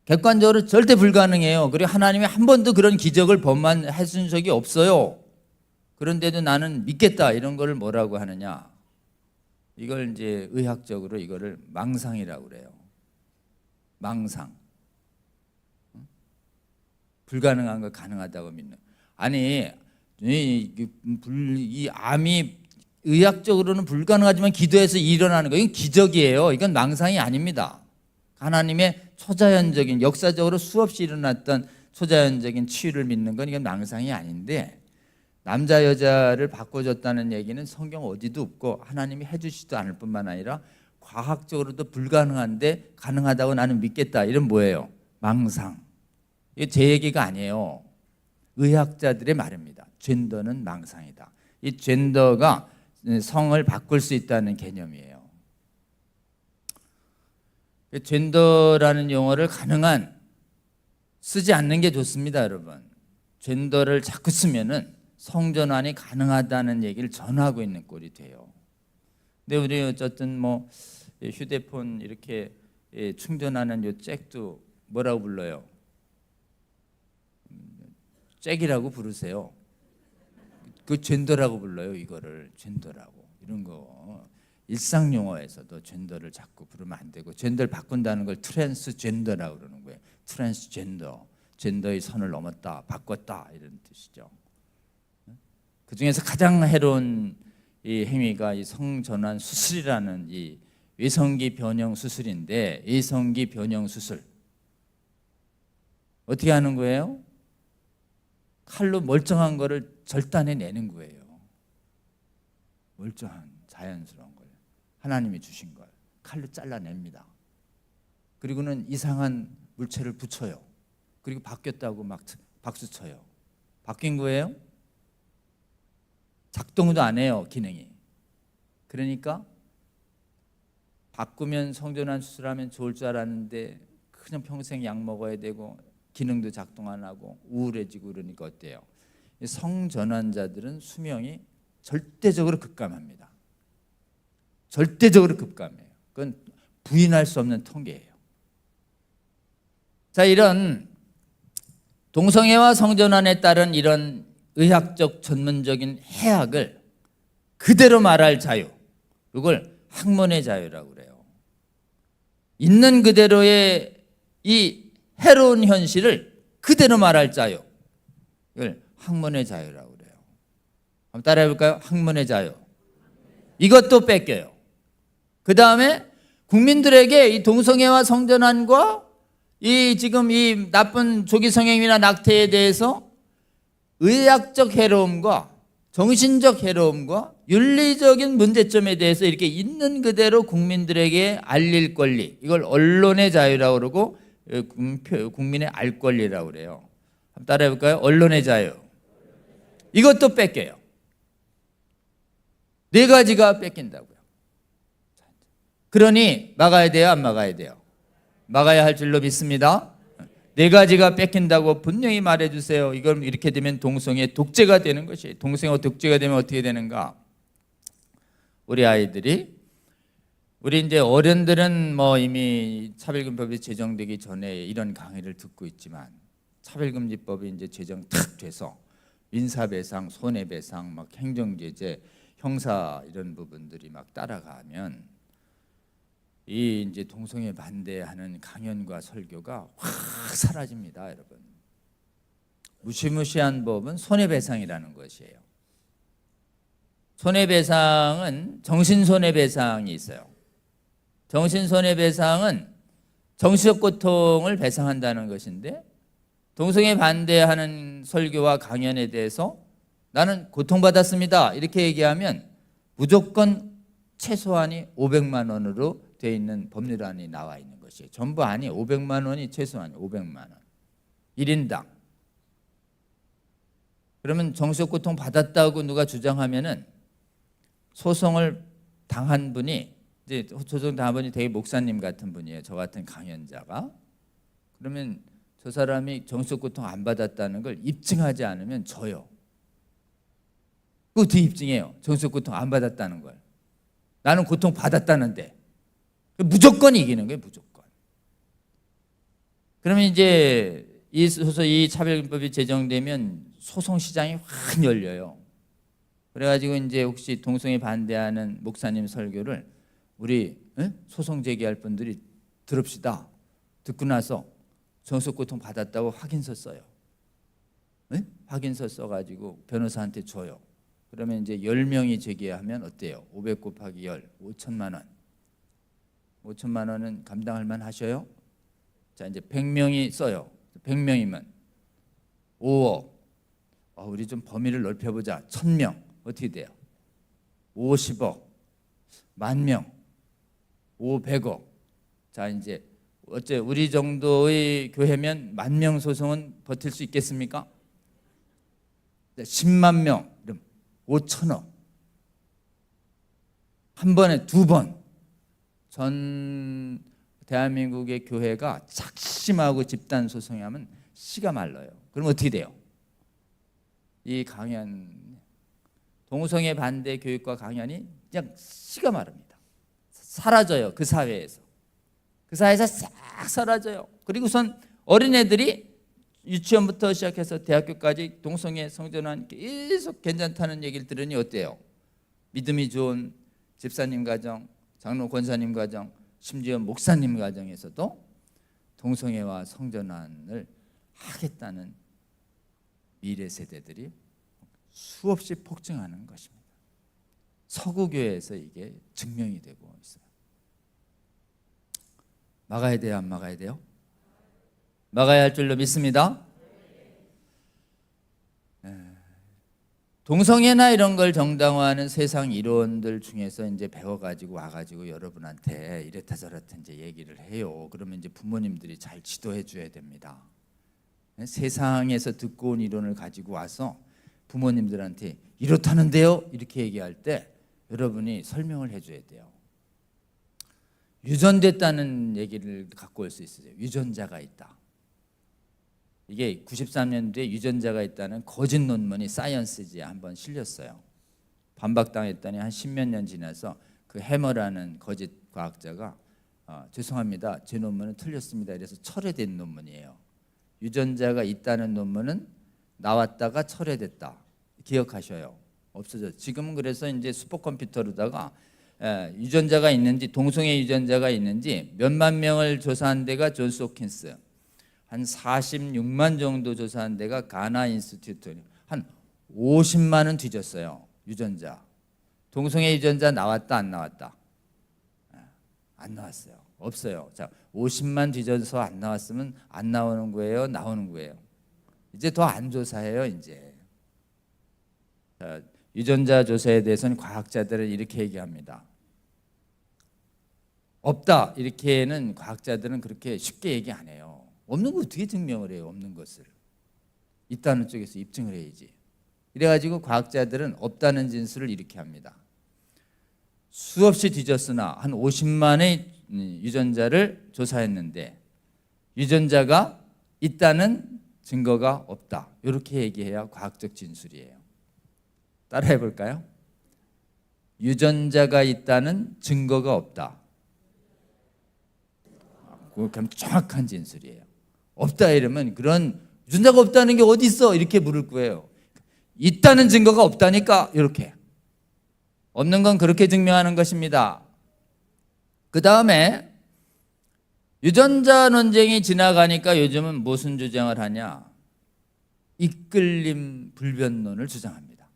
객관적으로 절대 불가능해요. 그리고 하나님이 한 번도 그런 기적을 범하신 적이 없어요. 그런데도 나는 믿겠다, 이런 걸 뭐라고 하느냐? 이걸 이제 의학적으로 이거를 망상이라고 그래요. 망상. 불가능한 걸 가능하다고 믿는. 아니, 이 암이 의학적으로는 불가능하지만 기도해서 일어나는 거, 이건 기적이에요. 이건 망상이 아닙니다. 하나님의 초자연적인, 역사적으로 수없이 일어났던 초자연적인 치유를 믿는 건 이건 망상이 아닌데, 남자 여자를 바꿔줬다는 얘기는 성경 어디도 없고 하나님이 해주시지도 않을 뿐만 아니라 과학적으로도 불가능한데 가능하다고 나는 믿겠다, 이런 뭐예요? 망상. 이게 제 얘기가 아니에요. 의학자들의 말입니다. 젠더는 망상이다. 이 젠더가 성을 바꿀 수 있다는 개념이에요. 젠더라는 용어를 가능한 쓰지 않는 게 좋습니다, 여러분. 젠더를 자꾸 쓰면은 성전환이 가능하다는 얘기를 전하고 있는 꼴이 돼요. 근데 우리 어쨌든 뭐 휴대폰 이렇게 충전하는 요 잭도 뭐라고 불러요? 잭이라고 부르세요. 그 젠더라고 불러요. 이거를 젠더라고. 이런 거 일상 용어에서도 젠더를 자꾸 부르면 안 되고, 젠더를 바꾼다는 걸 트랜스젠더라고 그러는 거예요. 트랜스젠더, 젠더의 선을 넘었다, 바꿨다, 이런 뜻이죠. 그 중에서 가장 해로운 이 행위가 이 성전환 수술이라는 이 외성기 변형 수술인데, 외성기 변형 수술 어떻게 하는 거예요? 칼로 멀쩡한 거를 절단해 내는 거예요. 멀쩡한 자연스러운 걸, 하나님이 주신 걸 칼로 잘라냅니다. 그리고는 이상한 물체를 붙여요. 그리고 바뀌었다고 막 박수 쳐요. 바뀐 거예요? 작동도 안 해요, 기능이. 그러니까 바꾸면 성전환 수술하면 좋을 줄 알았는데 그냥 평생 약 먹어야 되고 기능도 작동 안 하고 우울해지고 그러니까 어때요? 성전환자들은 수명이 절대적으로 급감합니다. 절대적으로 급감해요. 그건 부인할 수 없는 통계예요. 자, 이런 동성애와 성전환에 따른 이런 의학적 전문적인 해학을 그대로 말할 자유, 이걸 학문의 자유라고 그래요. 있는 그대로의 이 해로운 현실을 그대로 말할 자유, 이걸 학문의 자유라고 그래요. 한번 따라해 볼까요? 학문의 자유. 이것도 뺏겨요. 그 다음에 국민들에게 이 동성애와 성전환과 이 지금 이 나쁜 조기 성행위나 낙태에 대해서 의학적 해로움과 정신적 해로움과 윤리적인 문제점에 대해서 이렇게 있는 그대로 국민들에게 알릴 권리, 이걸 언론의 자유라고 그러고 국민의 알 권리라고 그래요. 한번 따라해 볼까요? 언론의 자유. 이것도 뺏겨요. 네 가지가 뺏긴다고요. 그러니 막아야 돼요, 안 막아야 돼요? 막아야 할 줄로 믿습니다. 네 가지가 뺏긴다고 분명히 말해주세요. 이걸 이렇게 되면 동성애 독재가 되는 것이에요. 동성애 독재가 되면 어떻게 되는가? 우리 아이들이, 우리 이제 어른들은 뭐 이미 차별금지법이 제정되기 전에 이런 강의를 듣고 있지만, 차별금지법이 이제 제정 탁 돼서 민사배상, 손해배상, 막 행정제재, 형사 이런 부분들이 막 따라가면 이 이제 동성애 반대하는 강연과 설교가 확 사라집니다, 여러분. 무시무시한 법은 손해배상이라는 것이에요. 손해배상은 정신손해배상이 있어요. 정신손해배상은 정신적 고통을 배상한다는 것인데, 동성애 반대하는 설교와 강연에 대해서 나는 고통받았습니다 이렇게 얘기하면 무조건 최소한이 500만 원으로 되어 있는 법률안이 나와 있는 것이에요. 전부 아니, 500만 원이 최소한이 500만 원. 1인당. 그러면 정신적 고통 받았다고 누가 주장하면은 소송을 당한 분이 이제 소송 당한 분이 되게 목사님 같은 분이에요. 저 같은 강연자가. 그러면 저 사람이 정신적 고통 안 받았다는 걸 입증하지 않으면 져요. 그거 어떻게 입증해요? 정신적 고통 안 받았다는 걸. 나는 고통 받았다는데. 무조건 이기는 거예요. 무조건. 그러면 이제 이 차별금법이 제정되면 소송 시장이 확 열려요. 그래가지고 이제 혹시 동성애 반대하는 목사님 설교를 우리 소송 제기할 분들이 들읍시다. 듣고 나서 정신적 고통 받았다고 확인서 써요. 확인서 써가지고 변호사한테 줘요. 그러면 이제 10명이 제기하면 어때요? 500 곱하기 10, 5천만 원. 5천만 원은 감당할 만 하셔요? 자, 이제 100명이 써요. 100명이면 5억. 우리 좀 범위를 넓혀보자. 1000명. 어떻게 돼요? 50억. 10,000명. 500억. 자, 이제 어째 우리 정도의 교회면 10,000명 소송은 버틸 수 있겠습니까? 10만 명. 그럼 5천억. 한 번에 2번. 전 대한민국의 교회가 작심하고 집단 소송하면 씨가 말라요. 그럼 어떻게 돼요? 이 강연, 동성애 반대 교육과 강연이 그냥 씨가 마릅니다. 사라져요. 그 사회에서. 그 사회에서 싹 사라져요. 그리고선 어린애들이 유치원부터 시작해서 대학교까지 동성애 성전환 계속 괜찮다는 얘기를 들으니 어때요? 믿음이 좋은 집사님 가정, 장로 권사님 가정, 심지어 목사님 가정에서도 동성애와 성전환을 하겠다는 미래 세대들이 수없이 폭증하는 것입니다. 서구교회에서 이게 증명이 되고 있어요. 막아야 돼요, 안 막아야 돼요? 막아야 할 줄로 믿습니다. 동성애나 이런 걸 정당화하는 세상 이론들 중에서 이제 배워가지고 와가지고 여러분한테 이렇다 저렇다 이제 얘기를 해요. 그러면 이제 부모님들이 잘 지도해 줘야 됩니다. 세상에서 듣고 온 이론을 가지고 와서 부모님들한테 이렇다는데요? 이렇게 얘기할 때 여러분이 설명을 해줘야 돼요. 유전됐다는 얘기를 갖고 올 수 있어요. 유전자가 있다. 이게 93년도에 유전자가 있다는 거짓 논문이 사이언스지에 한번 실렸어요. 반박당했더니 한 10몇 년 지나서 그 해머라는 거짓 과학자가 죄송합니다. 제 논문은 틀렸습니다. 이래서 철회된 논문이에요. 유전자가 있다는 논문은 나왔다가 철회됐다. 기억하셔요. 없어졌어요. 지금은 그래서 이제 슈퍼컴퓨터로다가 유전자가 있는지 동성애 유전자가 있는지 몇만 명을 조사한 데가 존스 홉킨스, 한 46만 정도 조사한 데가 가나 인스티튜트, 한 50만은 뒤졌어요. 유전자. 동성애 유전자 나왔다 안 나왔다? 안 나왔어요. 없어요. 자, 50만 뒤져서 안 나왔으면 안 나오는 거예요? 나오는 거예요? 이제 더 안 조사해요. 이제. 자, 유전자 조사에 대해서는 과학자들은 이렇게 얘기합니다. 없다 이렇게는 과학자들은 그렇게 쉽게 얘기 안 해요. 없는 거 어떻게 증명을 해요? 없는 것을. 있다는 쪽에서 입증을 해야지. 이래가지고 과학자들은 없다는 진술을 이렇게 합니다. 수없이 뒤졌으나 한 50만의 유전자를 조사했는데 유전자가 있다는 증거가 없다. 이렇게 얘기해야 과학적 진술이에요. 따라해 볼까요? 유전자가 있다는 증거가 없다. 그럼 정확한 진술이에요. 없다 이러면 그런 유전자가 없다는 게 어디 있어? 이렇게 물을 거예요. 있다는 증거가 없다니까 이렇게. 없는 건 그렇게 증명하는 것입니다. 그 다음에 유전자 논쟁이 지나가니까 요즘은 무슨 주장을 하냐? 이끌림 불변론을 주장합니다.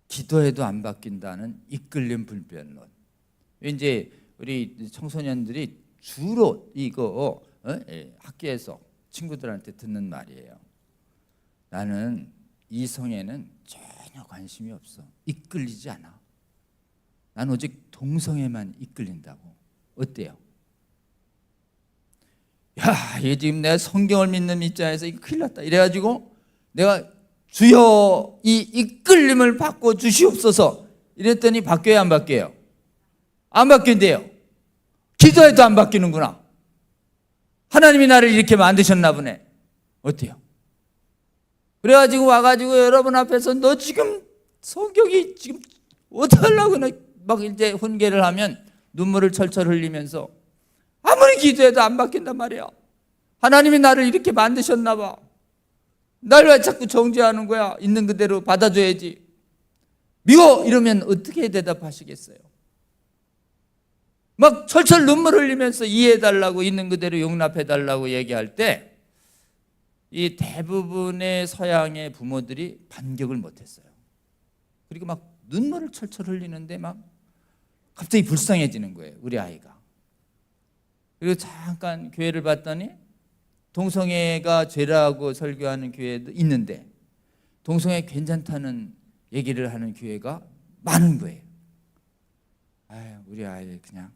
기도해도 안 바뀐다는 이끌림 불변론. 이제 우리 청소년들이 주로 이거 학교에서 친구들한테 듣는 말이에요. 나는 이성에는 전혀 관심이 없어. 이끌리지 않아. 난 오직 동성애만 이끌린다고. 어때요? 야, 이게 지금 내가 성경을 믿는 입장에서 이거 큰일 났다. 이래가지고 내가 주여 이 이끌림을 바꿔 주시옵소서 이랬더니 바뀌어야 안 바뀌어요? 안 바뀐대요. 기도해도 안 바뀌는구나. 하나님이 나를 이렇게 만드셨나 보네. 어때요? 그래가지고 와가지고 여러분 앞에서 너 지금 성격이 지금 어떡하려고 막 이제 훈계를 하면 눈물을 철철 흘리면서 아무리 기도해도 안 바뀐단 말이야. 하나님이 나를 이렇게 만드셨나 봐. 날 왜 자꾸 정죄하는 거야? 있는 그대로 받아줘야지. 미워! 이러면 어떻게 대답하시겠어요? 막 철철 눈물 흘리면서 이해해달라고, 있는 그대로 용납해달라고 얘기할 때 이 대부분의 서양의 부모들이 반격을 못했어요. 그리고 막 눈물을 철철 흘리는데 막 갑자기 불쌍해지는 거예요, 우리 아이가. 그리고 잠깐 교회를 봤더니 동성애가 죄라고 설교하는 교회도 있는데 동성애 괜찮다는 얘기를 하는 교회가 많은 거예요. 아유, 우리 아이 그냥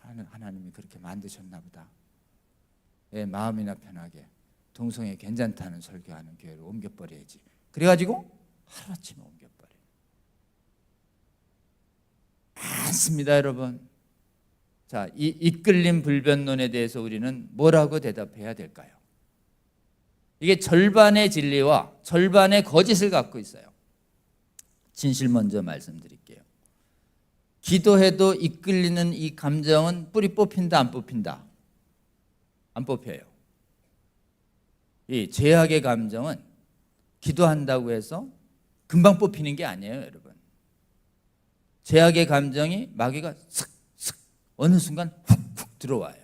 하나님이 그렇게 만드셨나 보다. 내 마음이나 편하게 동성애 괜찮다는 설교하는 교회로 옮겨버려야지. 그래가지고 하루아침에 옮겨버려요. 많습니다, 여러분. 자, 이 이끌림 불변론에 대해서 우리는 뭐라고 대답해야 될까요? 이게 절반의 진리와 절반의 거짓을 갖고 있어요. 진실 먼저 말씀드릴게요. 기도해도 이끌리는 이 감정은 뿌리 뽑힌다, 안 뽑힌다? 안 뽑혀요. 이 죄악의 감정은 기도한다고 해서 금방 뽑히는 게 아니에요, 여러분. 죄악의 감정이 마귀가 슥슥 어느 순간 훅훅 들어와요.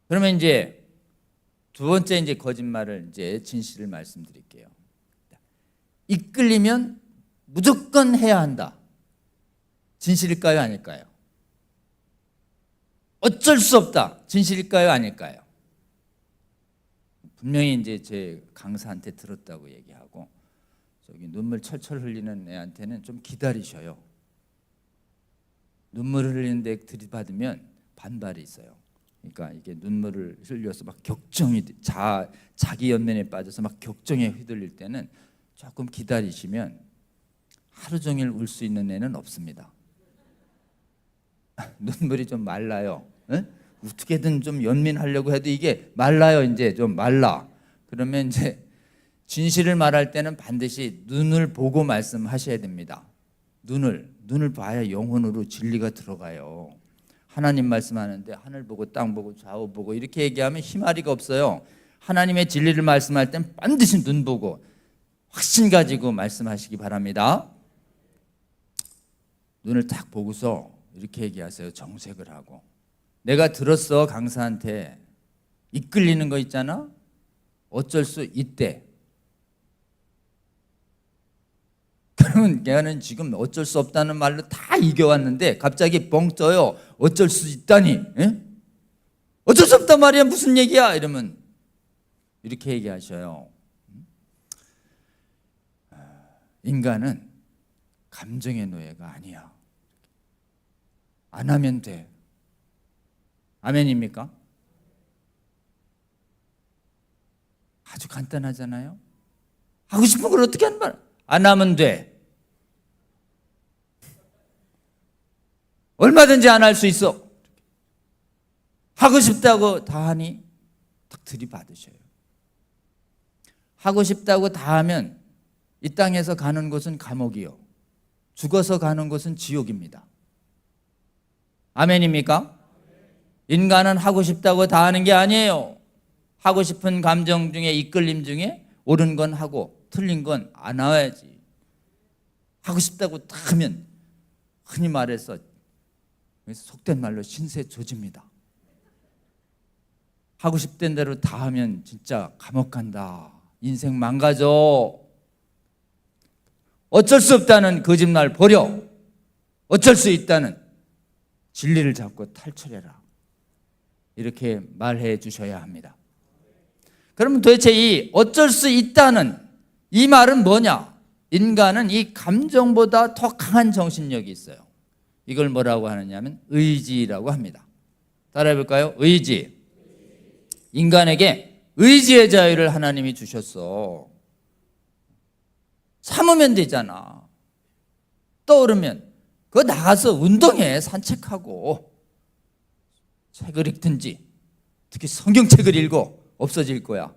그러면 이제 두 번째 이제 거짓말을 이제 진실을 말씀드릴게요. 이끌리면 무조건 해야 한다. 진실일까요, 아닐까요? 어쩔 수 없다. 진실일까요, 아닐까요? 분명히 이제 제 강사한테 들었다고 얘기하고 저기 눈물 철철 흘리는 애한테는 좀 기다리셔요. 눈물을 흘리는데 들이받으면 반발이 있어요. 그러니까 이게 눈물을 흘려서 막 격정이 자기 연면에 빠져서 막 격정에 휘둘릴 때는 조금 기다리시면 하루 종일 울 수 있는 애는 없습니다. 눈물이 좀 말라요. 응? 어떻게든 좀 연민하려고 해도 이게 말라요. 이제 좀 말라. 그러면 이제 진실을 말할 때는 반드시 눈을 보고 말씀하셔야 됩니다. 눈을 봐야 영혼으로 진리가 들어가요. 하나님 말씀하는데 하늘 보고 땅 보고 좌우 보고 이렇게 얘기하면 힘아리가 없어요. 하나님의 진리를 말씀할 땐 반드시 눈 보고 확신 가지고 말씀하시기 바랍니다. 눈을 딱 보고서 이렇게 얘기하세요. 정색을 하고. 내가 들었어, 강사한테. 이끌리는 거 있잖아. 어쩔 수 있대. 그러면 걔는 지금 어쩔 수 없다는 말로 다 이겨왔는데 갑자기 뻥 떠요. 어쩔 수 있다니. 에? 어쩔 수 없단 말이야. 무슨 얘기야? 이러면 이렇게 얘기하셔요. 인간은 감정의 노예가 아니야. 안 하면 돼. 아멘입니까? 아주 간단하잖아요. 하고 싶은 걸 어떻게 하는 말? 안 하면 돼. 얼마든지 안 할 수 있어. 하고 싶다고 다 하니 딱 들이받으셔요. 하고 싶다고 다 하면 이 땅에서 가는 곳은 감옥이요. 죽어서 가는 곳은 지옥입니다. 아멘입니까? 인간은 하고 싶다고 다 하는 게 아니에요. 하고 싶은 감정 중에 이끌림 중에 옳은 건 하고 틀린 건 안 나와야지. 하고 싶다고 다 하면 흔히 말해서 속된 말로 신세 조집니다. 하고 싶던 대로 다 하면 진짜 감옥 간다. 인생 망가져. 어쩔 수 없다는 거짓말 버려. 어쩔 수 있다는 진리를 잡고 탈출해라. 이렇게 말해 주셔야 합니다. 그러면 도대체 이 어쩔 수 있다는 이 말은 뭐냐? 인간은 이 감정보다 더 강한 정신력이 있어요. 이걸 뭐라고 하느냐면 의지라고 합니다. 따라해 볼까요? 의지. 인간에게 의지의 자유를 하나님이 주셨어. 참으면 되잖아. 떠오르면 그거 나가서 운동해. 산책하고 책을 읽든지, 특히 성경책을 읽어. 없어질 거야.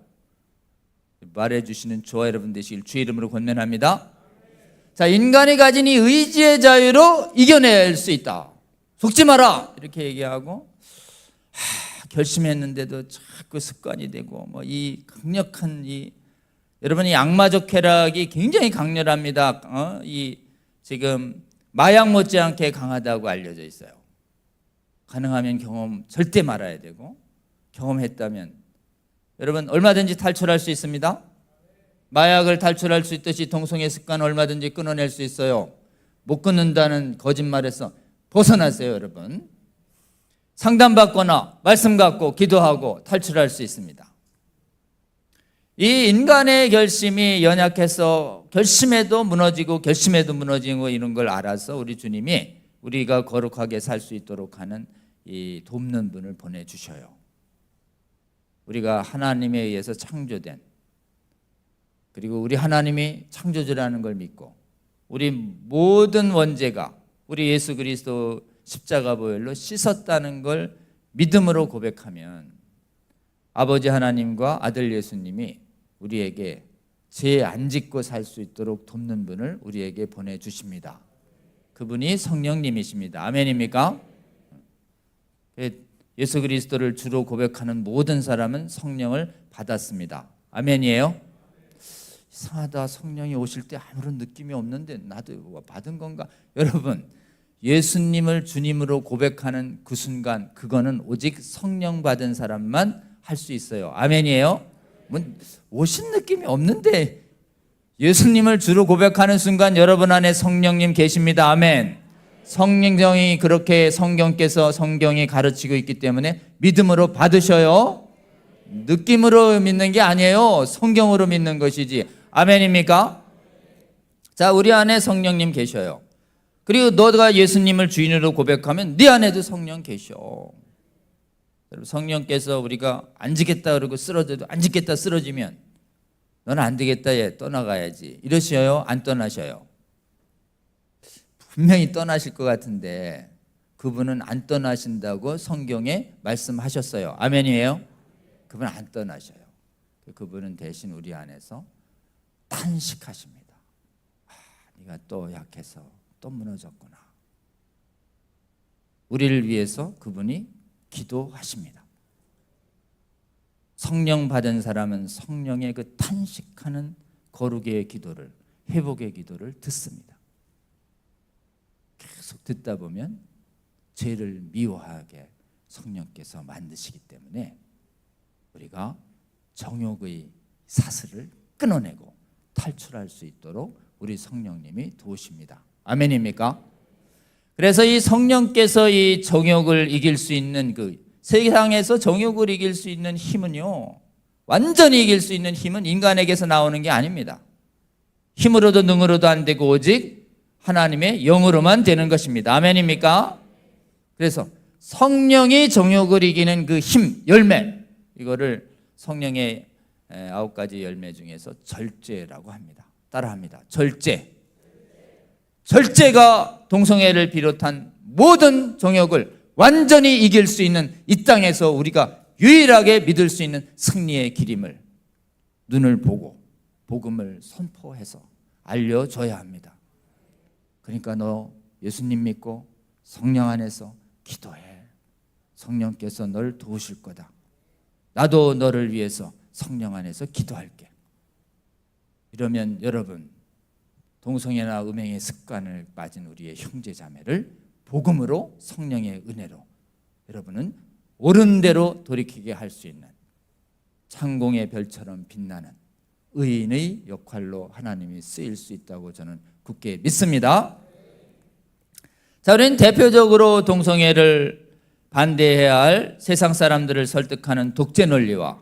말해주시는 저와 여러분 되시길 주의 이름으로 권면합니다. 자, 인간이 가진 이 의지의 자유로 이겨낼 수 있다. 속지 마라 이렇게 얘기하고, 결심했는데도 자꾸 습관이 되고, 뭐 이 강력한 여러분, 이 악마적 쾌락이 굉장히 강렬합니다. 이 지금 마약 못지않게 강하다고 알려져 있어요. 가능하면 경험 절대 말아야 되고, 경험했다면 여러분 얼마든지 탈출할 수 있습니다. 마약을 탈출할 수 있듯이 동성애 습관 얼마든지 끊어낼 수 있어요. 못 끊는다는 거짓말에서 벗어나세요. 여러분, 상담받거나 말씀 갖고 기도하고 탈출할 수 있습니다. 이 인간의 결심이 연약해서 결심해도 무너지고 결심해도 무너지고 이런 걸 알아서 우리 주님이 우리가 거룩하게 살 수 있도록 하는 이 돕는 분을 보내주셔요. 우리가 하나님에 의해서 창조된, 그리고 우리 하나님이 창조주라는 걸 믿고 우리 모든 원죄가 우리 예수 그리스도 십자가 보혈로 씻었다는 걸 믿음으로 고백하면 아버지 하나님과 아들 예수님이 우리에게 죄 안 짓고 살 수 있도록 돕는 분을 우리에게 보내주십니다. 그분이 성령님이십니다. 아멘입니까? 예수 그리스도를 주로 고백하는 모든 사람은 성령을 받았습니다. 아멘이에요? 이상하다, 성령이 오실 때 아무런 느낌이 없는데 나도 받은 건가? 여러분, 예수님을 주님으로 고백하는 그 순간, 그거는 오직 성령 받은 사람만 할 수 있어요. 아멘이에요? 오신 느낌이 없는데 예수님을 주로 고백하는 순간 여러분 안에 성령님 계십니다. 아멘. 성령이 그렇게 성경께서 성경이 가르치고 있기 때문에 믿음으로 받으셔요. 느낌으로 믿는 게 아니에요. 성경으로 믿는 것이지. 아멘입니까? 자, 우리 안에 성령님 계셔요. 그리고 너가 예수님을 주인으로 고백하면 네 안에도 성령 계셔. 성령께서 우리가 안 지겠다 그러고 쓰러져도 안 지겠다 쓰러지면 너는 안 되겠다, 얘 떠나가야지 이러셔요? 안 떠나셔요? 분명히 떠나실 것 같은데 그분은 안 떠나신다고 성경에 말씀하셨어요. 아멘이에요? 그분은 안 떠나셔요. 그분은 대신 우리 안에서 탄식하십니다. 네가 또 약해서 또 무너졌구나. 우리를 위해서 그분이 기도하십니다. 성령 받은 사람은 성령의 그 탄식하는 거룩의 기도를, 회복의 기도를 듣습니다. 계속 듣다 보면 죄를 미워하게 성령께서 만드시기 때문에 우리가 정욕의 사슬을 끊어내고 탈출할 수 있도록 우리 성령님이 도우십니다. 아멘입니까? 그래서 이 성령께서 이 정욕을 이길 수 있는, 그 세상에서 정욕을 이길 수 있는 힘은요, 완전히 이길 수 있는 힘은 인간에게서 나오는 게 아닙니다. 힘으로도 능으로도 안 되고 오직 하나님의 영으로만 되는 것입니다. 아멘입니까? 그래서 성령이 정욕을 이기는 그 힘, 열매, 이거를 성령의 9가지 열매 중에서 절제라고 합니다. 따라합니다. 절제. 절제가 동성애를 비롯한 모든 정욕을 완전히 이길 수 있는, 이 땅에서 우리가 유일하게 믿을 수 있는 승리의 길임을 눈을 보고 복음을 선포해서 알려줘야 합니다. 그러니까 너 예수님 믿고 성령 안에서 기도해. 성령께서 널 도우실 거다. 나도 너를 위해서 성령 안에서 기도할게. 이러면 여러분, 동성애나 음행의 습관을 빠진 우리의 형제 자매를 복음으로, 성령의 은혜로 여러분은 옳은 대로 돌이키게 할 수 있는 창공의 별처럼 빛나는 의인의 역할로 하나님이 쓰일 수 있다고 저는 굳게 믿습니다. 자, 우리는 대표적으로 동성애를 반대해야 할 세상 사람들을 설득하는 독재 논리와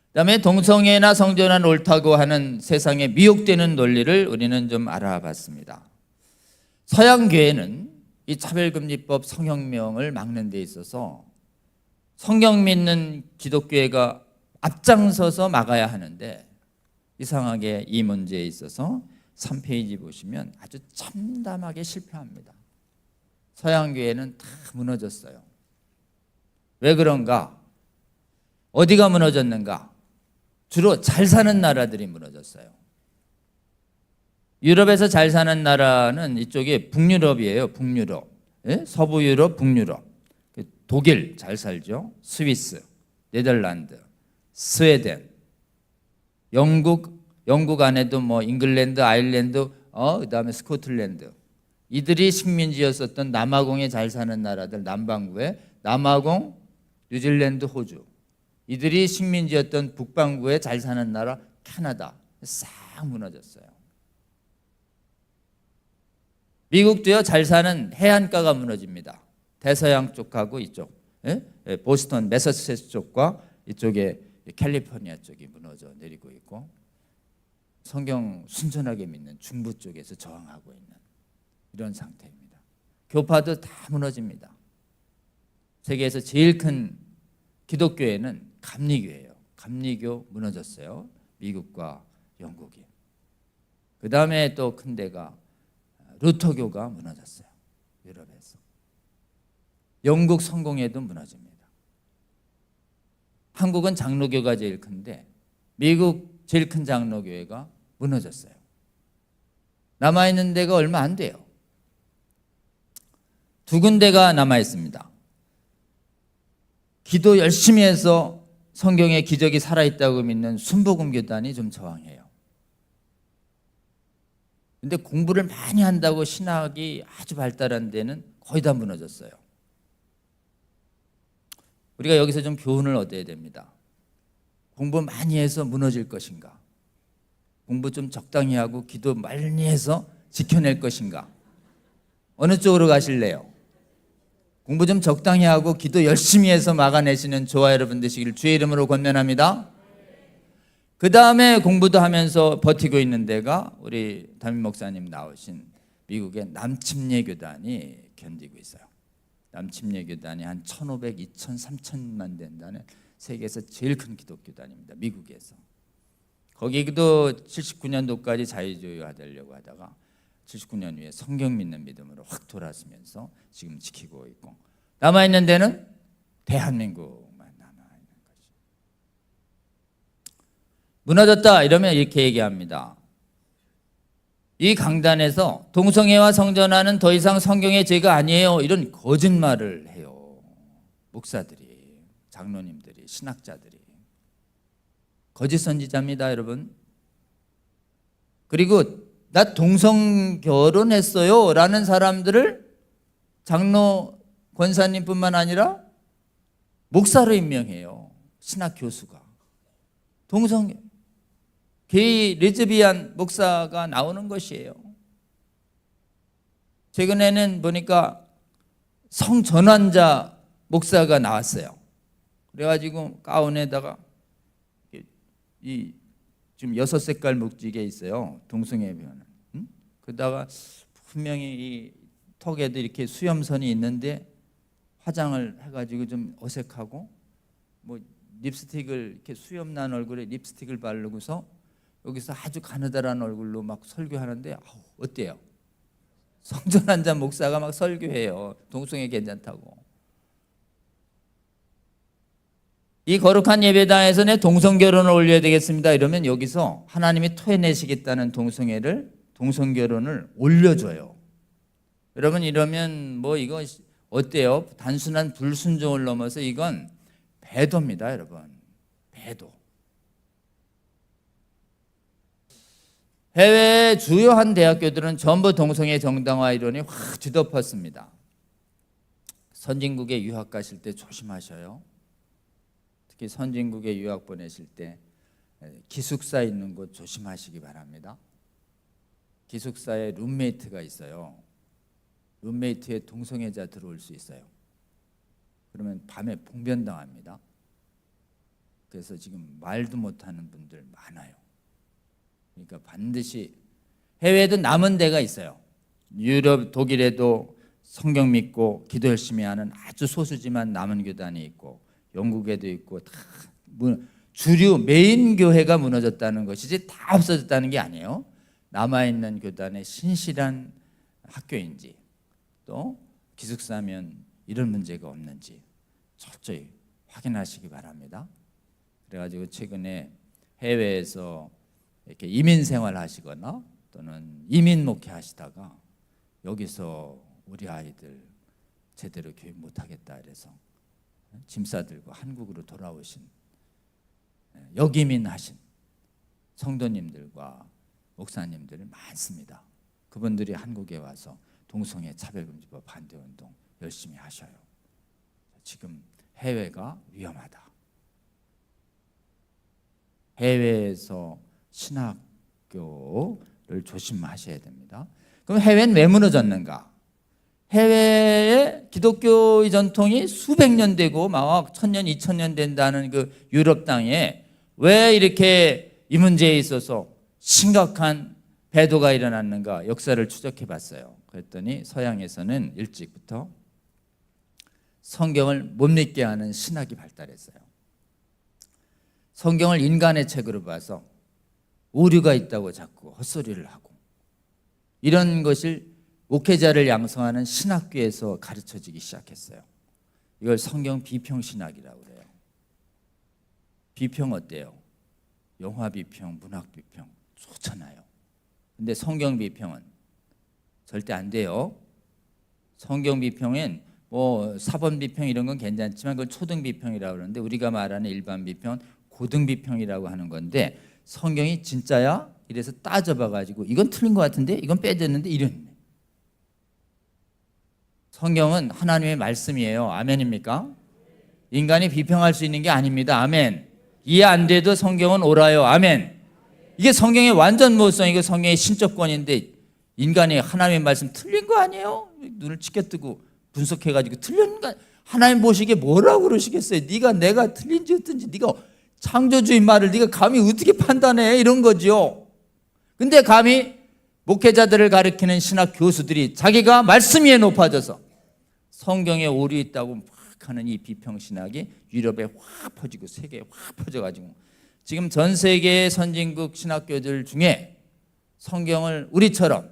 그다음에 동성애나 성전환 옳다고 하는 세상에 미혹되는 논리를 우리는 좀 알아봤습니다. 서양 교회는 이 차별금지법 성혁명을 막는 데 있어서 성경 믿는 기독교회가 앞장서서 막아야 하는데 이상하게 이 문제에 있어서 3페이지 보시면 아주 참담하게 실패합니다. 서양교회는 다 무너졌어요. 왜 그런가? 어디가 무너졌는가? 주로 잘 사는 나라들이 무너졌어요. 유럽에서 잘 사는 나라는 이쪽에 북유럽이에요. 북유럽. 예? 서부 유럽, 북유럽. 독일 잘 살죠. 스위스, 네덜란드, 스웨덴, 영국 안에도 뭐 잉글랜드, 아일랜드, 그다음에 스코틀랜드. 이들이 식민지였었던 남아공에 잘 사는 나라들, 남반구에 남아공, 뉴질랜드, 호주. 이들이 식민지였던 북반구에 잘 사는 나라 캐나다. 싹 무너졌어요. 미국도요, 잘 사는 해안가가 무너집니다. 대서양 쪽하고 이쪽, 보스턴, 매사추세츠 쪽과 이쪽에 캘리포니아 쪽이 무너져 내리고 있고, 성경 순전하게 믿는 중부 쪽에서 저항하고 있는 이런 상태입니다. 교파도 다 무너집니다. 세계에서 제일 큰 기독교회는 감리교예요. 감리교 무너졌어요. 미국과 영국이. 그 다음에 또 큰 데가 루터교가 무너졌어요. 유럽에서. 영국 성공회도 무너집니다. 한국은 장로교가 제일 큰데 미국 제일 큰 장로교회가 무너졌어요. 남아있는 데가 얼마 안 돼요. 두 군데가 남아있습니다. 기도 열심히 해서 성경에 기적이 살아있다고 믿는 순복음교단이 좀 저항해요. 근데 공부를 많이 한다고 신학이 아주 발달한 데는 거의 다 무너졌어요. 우리가 여기서 좀 교훈을 얻어야 됩니다. 공부 많이 해서 무너질 것인가? 공부 좀 적당히 하고 기도 많이 해서 지켜낼 것인가? 어느 쪽으로 가실래요? 공부 좀 적당히 하고 기도 열심히 해서 막아내시는 저와 여러분 되시길 주의 이름으로 권면합니다. 그 다음에 공부도 하면서 버티고 있는 데가 우리 담임 목사님 나오신 미국의 남침례 교단이 견디고 있어요. 남침례 교단이 한 1,500, 2,000, 3,000만 된다는 세계에서 제일 큰 기독교단입니다. 미국에서. 거기도 79년도까지 자유주의화되려고 하다가 79년 후에 성경 믿는 믿음으로 확 돌아서면서 지금 지키고 있고, 남아있는 데는 대한민국만 남아있는 것이. 무너졌다 이러면 이렇게 얘기합니다. 이 강단에서 동성애와 성전화는 더 이상 성경의 죄가 아니에요, 이런 거짓말을 해요. 목사들이, 장로님들이, 신학자들이. 거짓 선지자입니다, 여러분. 그리고 나 동성 결혼했어요 라는 사람들을 장로 권사님뿐만 아니라 목사로 임명해요. 신학 교수가. 동성 게이 레즈비안 목사가 나오는 것이에요. 최근에는 보니까 성전환자 목사가 나왔어요. 그래가지고 가운에다가 이 지금 6색깔 묵직에 있어요. 동성애 변은. 그러다가 분명히 이 턱에도 이렇게 수염선이 있는데 화장을 해가지고 좀 어색하고 뭐 립스틱을 이렇게 수염 난 얼굴에 립스틱을 바르고서 여기서 아주 가느다란 얼굴로 막 설교하는데 어때요? 성전환자 목사가 막 설교해요. 동성애 괜찮다고. 이 거룩한 예배당에서 내 동성결혼을 올려야 되겠습니다 이러면 여기서 하나님이 토해내시겠다는 동성결혼을 올려줘요. 여러분 이러면 뭐 이거 어때요? 단순한 불순종을 넘어서 이건 배도입니다, 여러분. 배도. 해외 주요한 대학교들은 전부 동성애 정당화 이론이 확 뒤덮었습니다. 선진국에 유학 가실 때 조심하셔요. 특히 선진국에 유학 보내실 때 기숙사 있는 곳 조심하시기 바랍니다. 기숙사에 룸메이트가 있어요. 룸메이트에 동성애자 들어올 수 있어요. 그러면 밤에 봉변당합니다. 그래서 지금 말도 못하는 분들 많아요. 그러니까 반드시 해외에도 남은 데가 있어요. 유럽, 독일에도 성경 믿고 기도 열심히 하는 아주 소수지만 남은 교단이 있고 영국에도 있고 다 주류 메인 교회가 무너졌다는 것이지 다 없어졌다는 게 아니에요. 남아있는 교단의 신실한 학교인지 또 기숙사면 이런 문제가 없는지 철저히 확인하시기 바랍니다. 그래가지고 최근에 해외에서 이렇게 이민 생활하시거나 또는 이민 목회하시다가 여기서 우리 아이들 제대로 교육 못하겠다 이래서 짐 싸들고 한국으로 돌아오신 역이민하신 성도님들과 목사님들이 많습니다. 그분들이 한국에 와서 동성애 차별금지법 반대운동 열심히 하셔요. 지금 해외가 위험하다. 해외에서 신학교를 조심하셔야 됩니다. 그럼 해외는 왜 무너졌는가? 해외의 기독교의 전통이 수백 년 되고 막 1000년, 2000년 된다는 그 유럽 땅에 왜 이렇게 이 문제에 있어서 심각한 배도가 일어났는가 역사를 추적해 봤어요. 그랬더니 서양에서는 일찍부터 성경을 못 믿게 하는 신학이 발달했어요. 성경을 인간의 책으로 봐서 오류가 있다고 자꾸 헛소리를 하고 이런 것을 목회자를 양성하는 신학교에서 가르쳐지기 시작했어요. 이걸 성경 비평 신학이라고 그래요. 비평 어때요? 영화 비평, 문학 비평 좋잖아요. 근데 성경 비평은 절대 안 돼요. 성경 비평은 뭐 사본 비평 이런 건 괜찮지만 그건 초등 비평이라고 그러는데 우리가 말하는 일반 비평은 고등 비평이라고 하는 건데 성경이 진짜야? 이래서 따져봐 가지고 이건 틀린 것 같은데 이건 빼졌는데 이런. 성경은 하나님의 말씀이에요. 아멘입니까? 인간이 비평할 수 있는 게 아닙니다. 아멘. 이해 안 돼도 성경은 옳아요. 아멘. 이게 성경의 완전 모성이고 성경의 신적권인데 인간이 하나님의 말씀 틀린 거 아니에요? 눈을 치켜뜨고 분석해가지고 틀린 거 하나님 보시기에 뭐라고 그러시겠어요? 네가 내가 틀린지 어떤지 네가 창조주의 말을 네가 감히 어떻게 판단해? 이런 거죠. 근데 감히 목회자들을 가르치는 신학 교수들이 자기가 말씀 위에 높아져서 성경에 오류 있다고 막 하는 이 비평신학이 유럽에 확 퍼지고 세계에 확 퍼져가지고 지금 전 세계의 선진국 신학교들 중에 성경을 우리처럼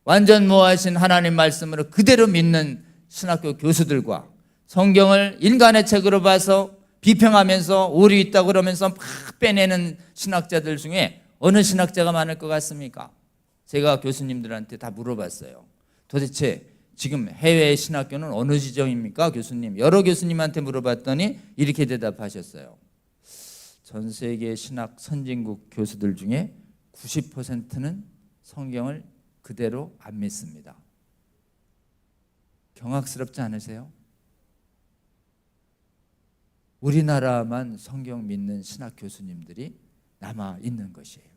완전 모하신 하나님 말씀으로 그대로 믿는 신학교 교수들과 성경을 인간의 책으로 봐서 비평하면서 오류 있다고 그러면서 막 빼내는 신학자들 중에 어느 신학자가 많을 것 같습니까? 제가 교수님들한테 다 물어봤어요. 도대체 지금 해외 신학교는 어느 지점입니까? 교수님. 여러 교수님한테 물어봤더니 이렇게 대답하셨어요. 전 세계 신학 선진국 교수들 중에 90%는 성경을 그대로 안 믿습니다. 경악스럽지 않으세요? 우리나라만 성경 믿는 신학 교수님들이 남아 있는 것이에요.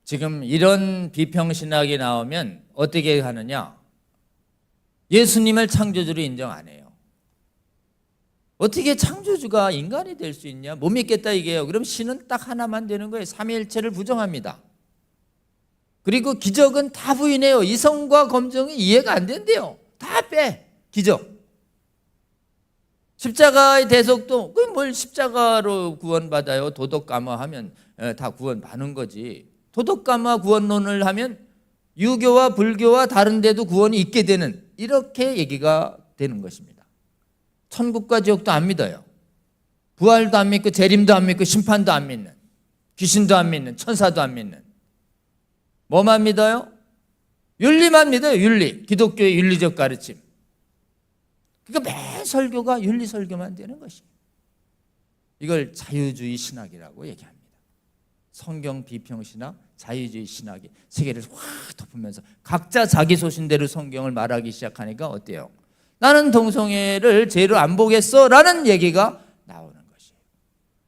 지금 이런 비평신학이 나오면 어떻게 하느냐? 예수님을 창조주로 인정 안 해요. 어떻게 창조주가 인간이 될 수 있냐? 못 믿겠다 이게요. 그럼 신은 딱 하나만 되는 거예요. 삼위일체를 부정합니다. 그리고 기적은 다 부인해요. 이성과 검증이 이해가 안 된대요. 다 빼. 기적. 십자가의 대속도 뭘 십자가로 구원받아요. 도덕감화하면 다 구원받는 거지. 도덕감화 구원론을 하면 유교와 불교와 다른 데도 구원이 있게 되는 이렇게 얘기가 되는 것입니다. 천국과 지옥도 안 믿어요. 부활도 안 믿고 재림도 안 믿고 심판도 안 믿는, 귀신도 안 믿는, 천사도 안 믿는. 뭐만 믿어요? 윤리만 믿어요. 윤리. 기독교의 윤리적 가르침. 그러니까 매 설교가 윤리 설교만 되는 것입니다. 이걸 자유주의 신학이라고 얘기합니다. 성경 비평 신학, 자유주의 신학이 세계를 확 덮으면서 각자 자기 소신대로 성경을 말하기 시작하니까 어때요? 나는 동성애를 죄로 안 보겠어 라는 얘기가 나오는 것이에요.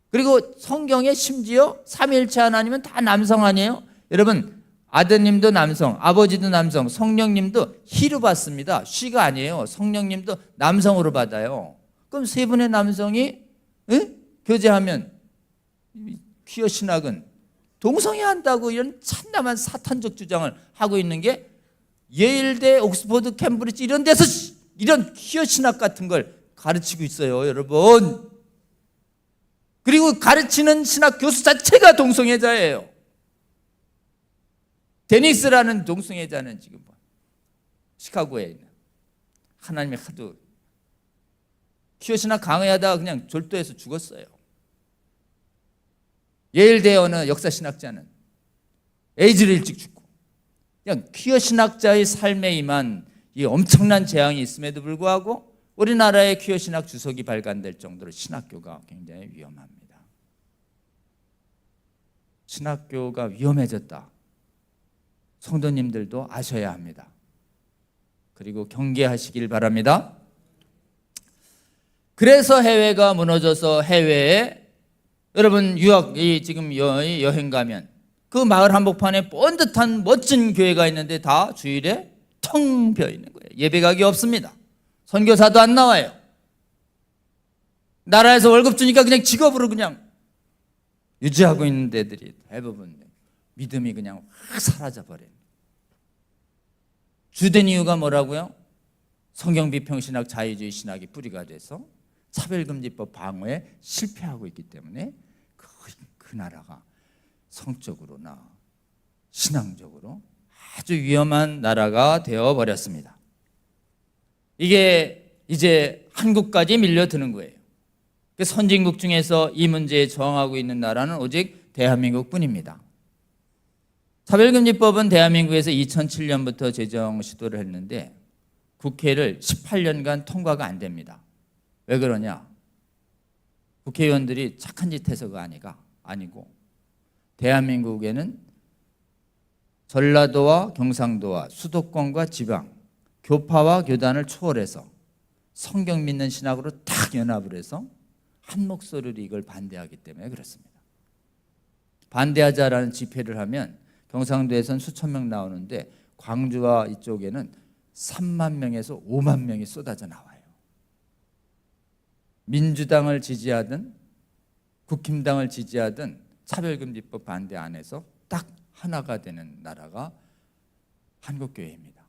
그리고 성경에 심지어 삼위일체 하나님은 다 남성 아니에요? 여러분 아드님도 남성, 아버지도 남성, 성령님도 히로 받습니다. 쉬가 아니에요. 성령님도 남성으로 받아요. 그럼 세 분의 남성이 교제하면 퀴어 신학은 동성애 한다고 이런 참담한 사탄적 주장을 하고 있는 게 예일대, 옥스퍼드, 캠브리지 이런 데서 이런 퀴어 신학 같은 걸 가르치고 있어요, 여러분. 그리고 가르치는 신학 교수 자체가 동성애자예요. 데니스라는 동성애자는 지금 시카고에 있는, 하나님이 하도 퀴어 신학 강의하다가 그냥 졸도해서 죽었어요. 예일대 어느 역사 신학자는 에이즈를 일찍 죽고, 그냥 퀴어 신학자의 삶에 임한 이 엄청난 재앙이 있음에도 불구하고 우리나라의 퀴어 신학 주석이 발간될 정도로 신학교가 굉장히 위험합니다. 신학교가 위험해졌다. 성도님들도 아셔야 합니다. 그리고 경계하시길 바랍니다. 그래서 해외가 무너져서 해외에 여러분 지금 여행 가면 그 마을 한복판에 번듯한 멋진 교회가 있는데 다 주일에 텅 비어 있는 거예요. 예배각이 없습니다. 선교사도 안 나와요. 나라에서 월급 주니까 그냥 직업으로 그냥 유지하고 있는 데들이 대부분 믿음이 그냥 확 사라져버려요. 주된 이유가 뭐라고요? 성경 비평신학, 자유주의 신학이 뿌리가 돼서 차별금지법 방어에 실패하고 있기 때문에 그 나라가 성적으로나 신앙적으로 아주 위험한 나라가 되어버렸습니다. 이게 이제 한국까지 밀려드는 거예요. 선진국 중에서 이 문제에 저항하고 있는 나라는 오직 대한민국뿐입니다. 차별금지법은 대한민국에서 2007년부터 제정 시도를 했는데 국회를 18년간 통과가 안 됩니다. 왜 그러냐? 국회의원들이 착한 짓 해서가 아니고 대한민국에는 전라도와 경상도와 수도권과 지방, 교파와 교단을 초월해서 성경 믿는 신학으로 딱 연합을 해서 한 목소리로 이걸 반대하기 때문에 그렇습니다. 반대하자라는 집회를 하면 경상도에선 수천 명 나오는데 광주와 이쪽에는 3만 명에서 5만 명이 쏟아져 나와요. 민주당을 지지하든 국힘당을 지지하든 차별금지법 반대 안에서 딱 하나가 되는 나라가 한국교회입니다.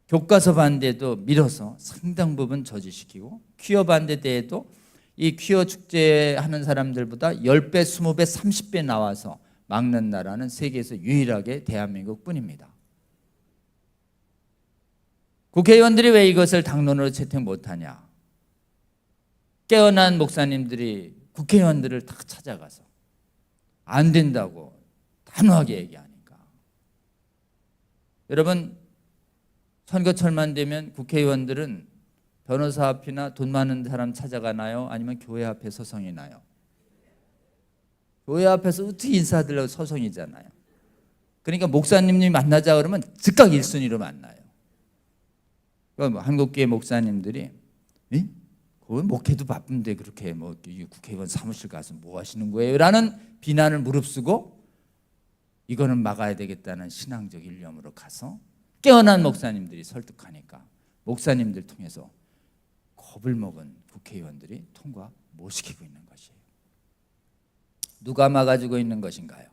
교과서 반대도 밀어서 상당 부분 저지시키고 퀴어 반대 때에도 이 퀴어 축제하는 사람들보다 10배, 20배, 30배 나와서 막는 나라는 세계에서 유일하게 대한민국 뿐입니다. 국회의원들이 왜 이것을 당론으로 채택 못하냐? 깨어난 목사님들이 국회의원들을 다 찾아가서 안 된다고 단호하게 얘기하니까. 여러분, 선거철만 되면 국회의원들은 변호사 앞이나 돈 많은 사람 찾아가나요? 아니면 교회 앞에 서성이나요? 교회 앞에서 어떻게 인사하려고 서성이잖아요. 그러니까 목사님이 만나자 그러면 즉각 1순위로 만나요. 한국교회 목사님들이 그 목회도 바쁜데 그렇게 국회의원 사무실 가서 뭐 하시는 거예요? 라는 비난을 무릅쓰고 이거는 막아야 되겠다는 신앙적 일념으로 가서 깨어난 목사님들이 설득하니까 목사님들 통해서 겁을 먹은 국회의원들이 통과 못 시키고 있는 것이에요. 누가 막아주고 있는 것인가요?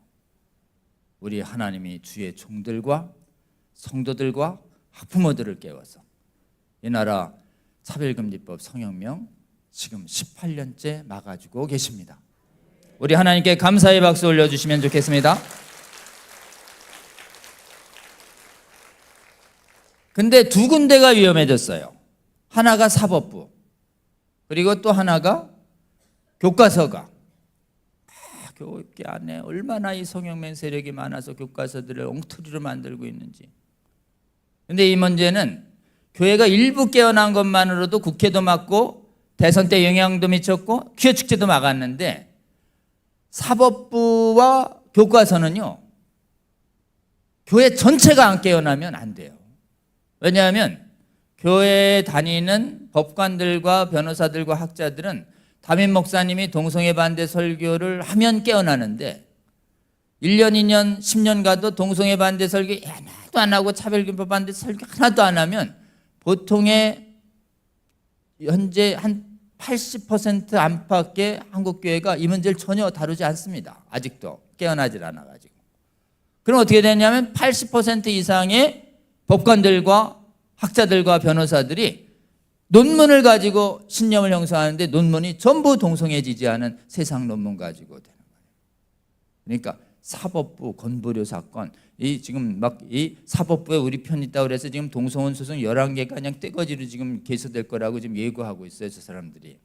우리 하나님이 주의 종들과 성도들과 학부모들을 깨워서 이 나라 차별금지법 성혁명 지금 18년째 막아주고 계십니다. 우리 하나님께 감사의 박수 올려주시면 좋겠습니다. 근데 두 군데가 위험해졌어요. 하나가 사법부, 그리고 또 하나가 교과서가. 교육계 안에 얼마나 이 성형맨 세력이 많아서 교과서들을 엉터리로 만들고 있는지. 근데 이 문제는 교회가 일부 깨어난 것만으로도 국회도 막고 대선 때 영향도 미쳤고 퀴어 축제도 막았는데 사법부와 교과서는요, 교회 전체가 안 깨어나면 안 돼요. 왜냐하면 교회에 다니는 법관들과 변호사들과 학자들은 담임 목사님이 동성애 반대 설교를 하면 깨어나는데 1년, 2년, 10년 가도 동성애 반대 설교 하나도 안 하고 차별금지법 반대 설교 하나도 안 하면 보통의 현재 한 80% 안팎의 한국교회가 이 문제를 전혀 다루지 않습니다. 아직도 깨어나질 않아가지고. 그럼 어떻게 되냐면 80% 이상의 법관들과 학자들과 변호사들이 논문을 가지고 신념을 형성하는데 논문이 전부 동성애지지 않은 세상 논문 가지고 되는 거예요. 그러니까 사법부 건보료 사건, 지금 막 이 사법부에 우리 편 있다고 그래서 지금 동성혼 소송 11개가 그냥 떼거지로 지금 개소될 거라고 지금 예고하고 있어요, 저 사람들이.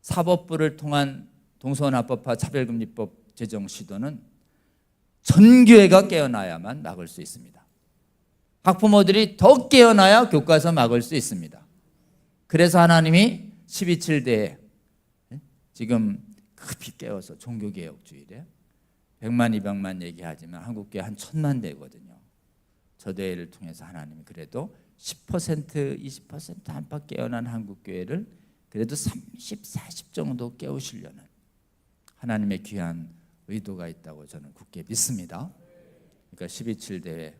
사법부를 통한 동성혼 합법화 차별금지법 제정 시도는 전 교회가 깨어나야만 막을 수 있습니다. 학부모들이 더 깨어나야 교과서 막을 수 있습니다. 그래서 하나님이 12.7대에 지금 급히 깨워서 종교개혁주의래 100만 200만 얘기하지만 한국교회 한 1000만 되거든요. 저 대회를 통해서 하나님이 그래도 10% 20% 안팎 깨어난 한국교회를 그래도 30, 40 정도 깨우시려는 하나님의 귀한 의도가 있다고 저는 굳게 믿습니다. 그러니까 12.7대회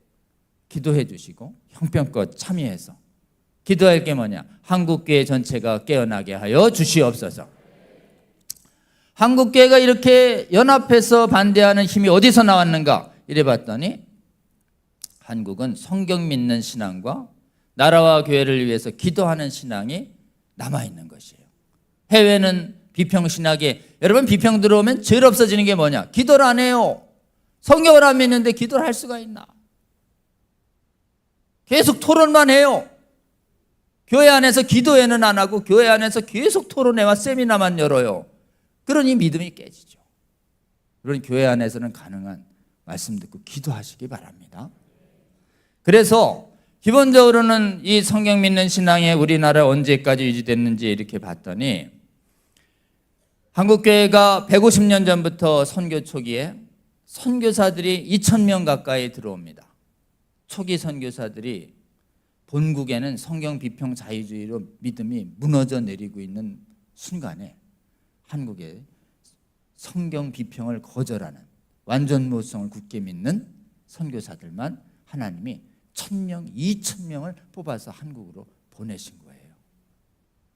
기도해 주시고 형편껏 참여해서 기도할 게 뭐냐? 한국교회 전체가 깨어나게 하여 주시옵소서. 한국교회가 이렇게 연합해서 반대하는 힘이 어디서 나왔는가? 이래 봤더니 한국은 성경 믿는 신앙과 나라와 교회를 위해서 기도하는 신앙이 남아있는 것이에요. 해외는 비평신학에, 여러분 비평 들어오면 제일 없어지는 게 뭐냐? 기도를 안 해요. 성경을 안 믿는데 기도를 할 수가 있나? 계속 토론만 해요. 교회 안에서 기도회는 안 하고 교회 안에서 계속 토론회와 세미나만 열어요. 그러니 믿음이 깨지죠. 그러니 교회 안에서는 가능한 말씀 듣고 기도하시기 바랍니다. 그래서 기본적으로는 이 성경 믿는 신앙이 우리나라 언제까지 유지됐는지 이렇게 봤더니 한국교회가 150년 전부터 선교 초기에 선교사들이 2,000명 가까이 들어옵니다. 초기 선교사들이 본국에는 성경 비평 자유주의로 믿음이 무너져 내리고 있는 순간에 한국에 성경 비평을 거절하는 완전모성을 굳게 믿는 선교사들만 하나님이 1,000명, 2,000명을 뽑아서 한국으로 보내신 거예요.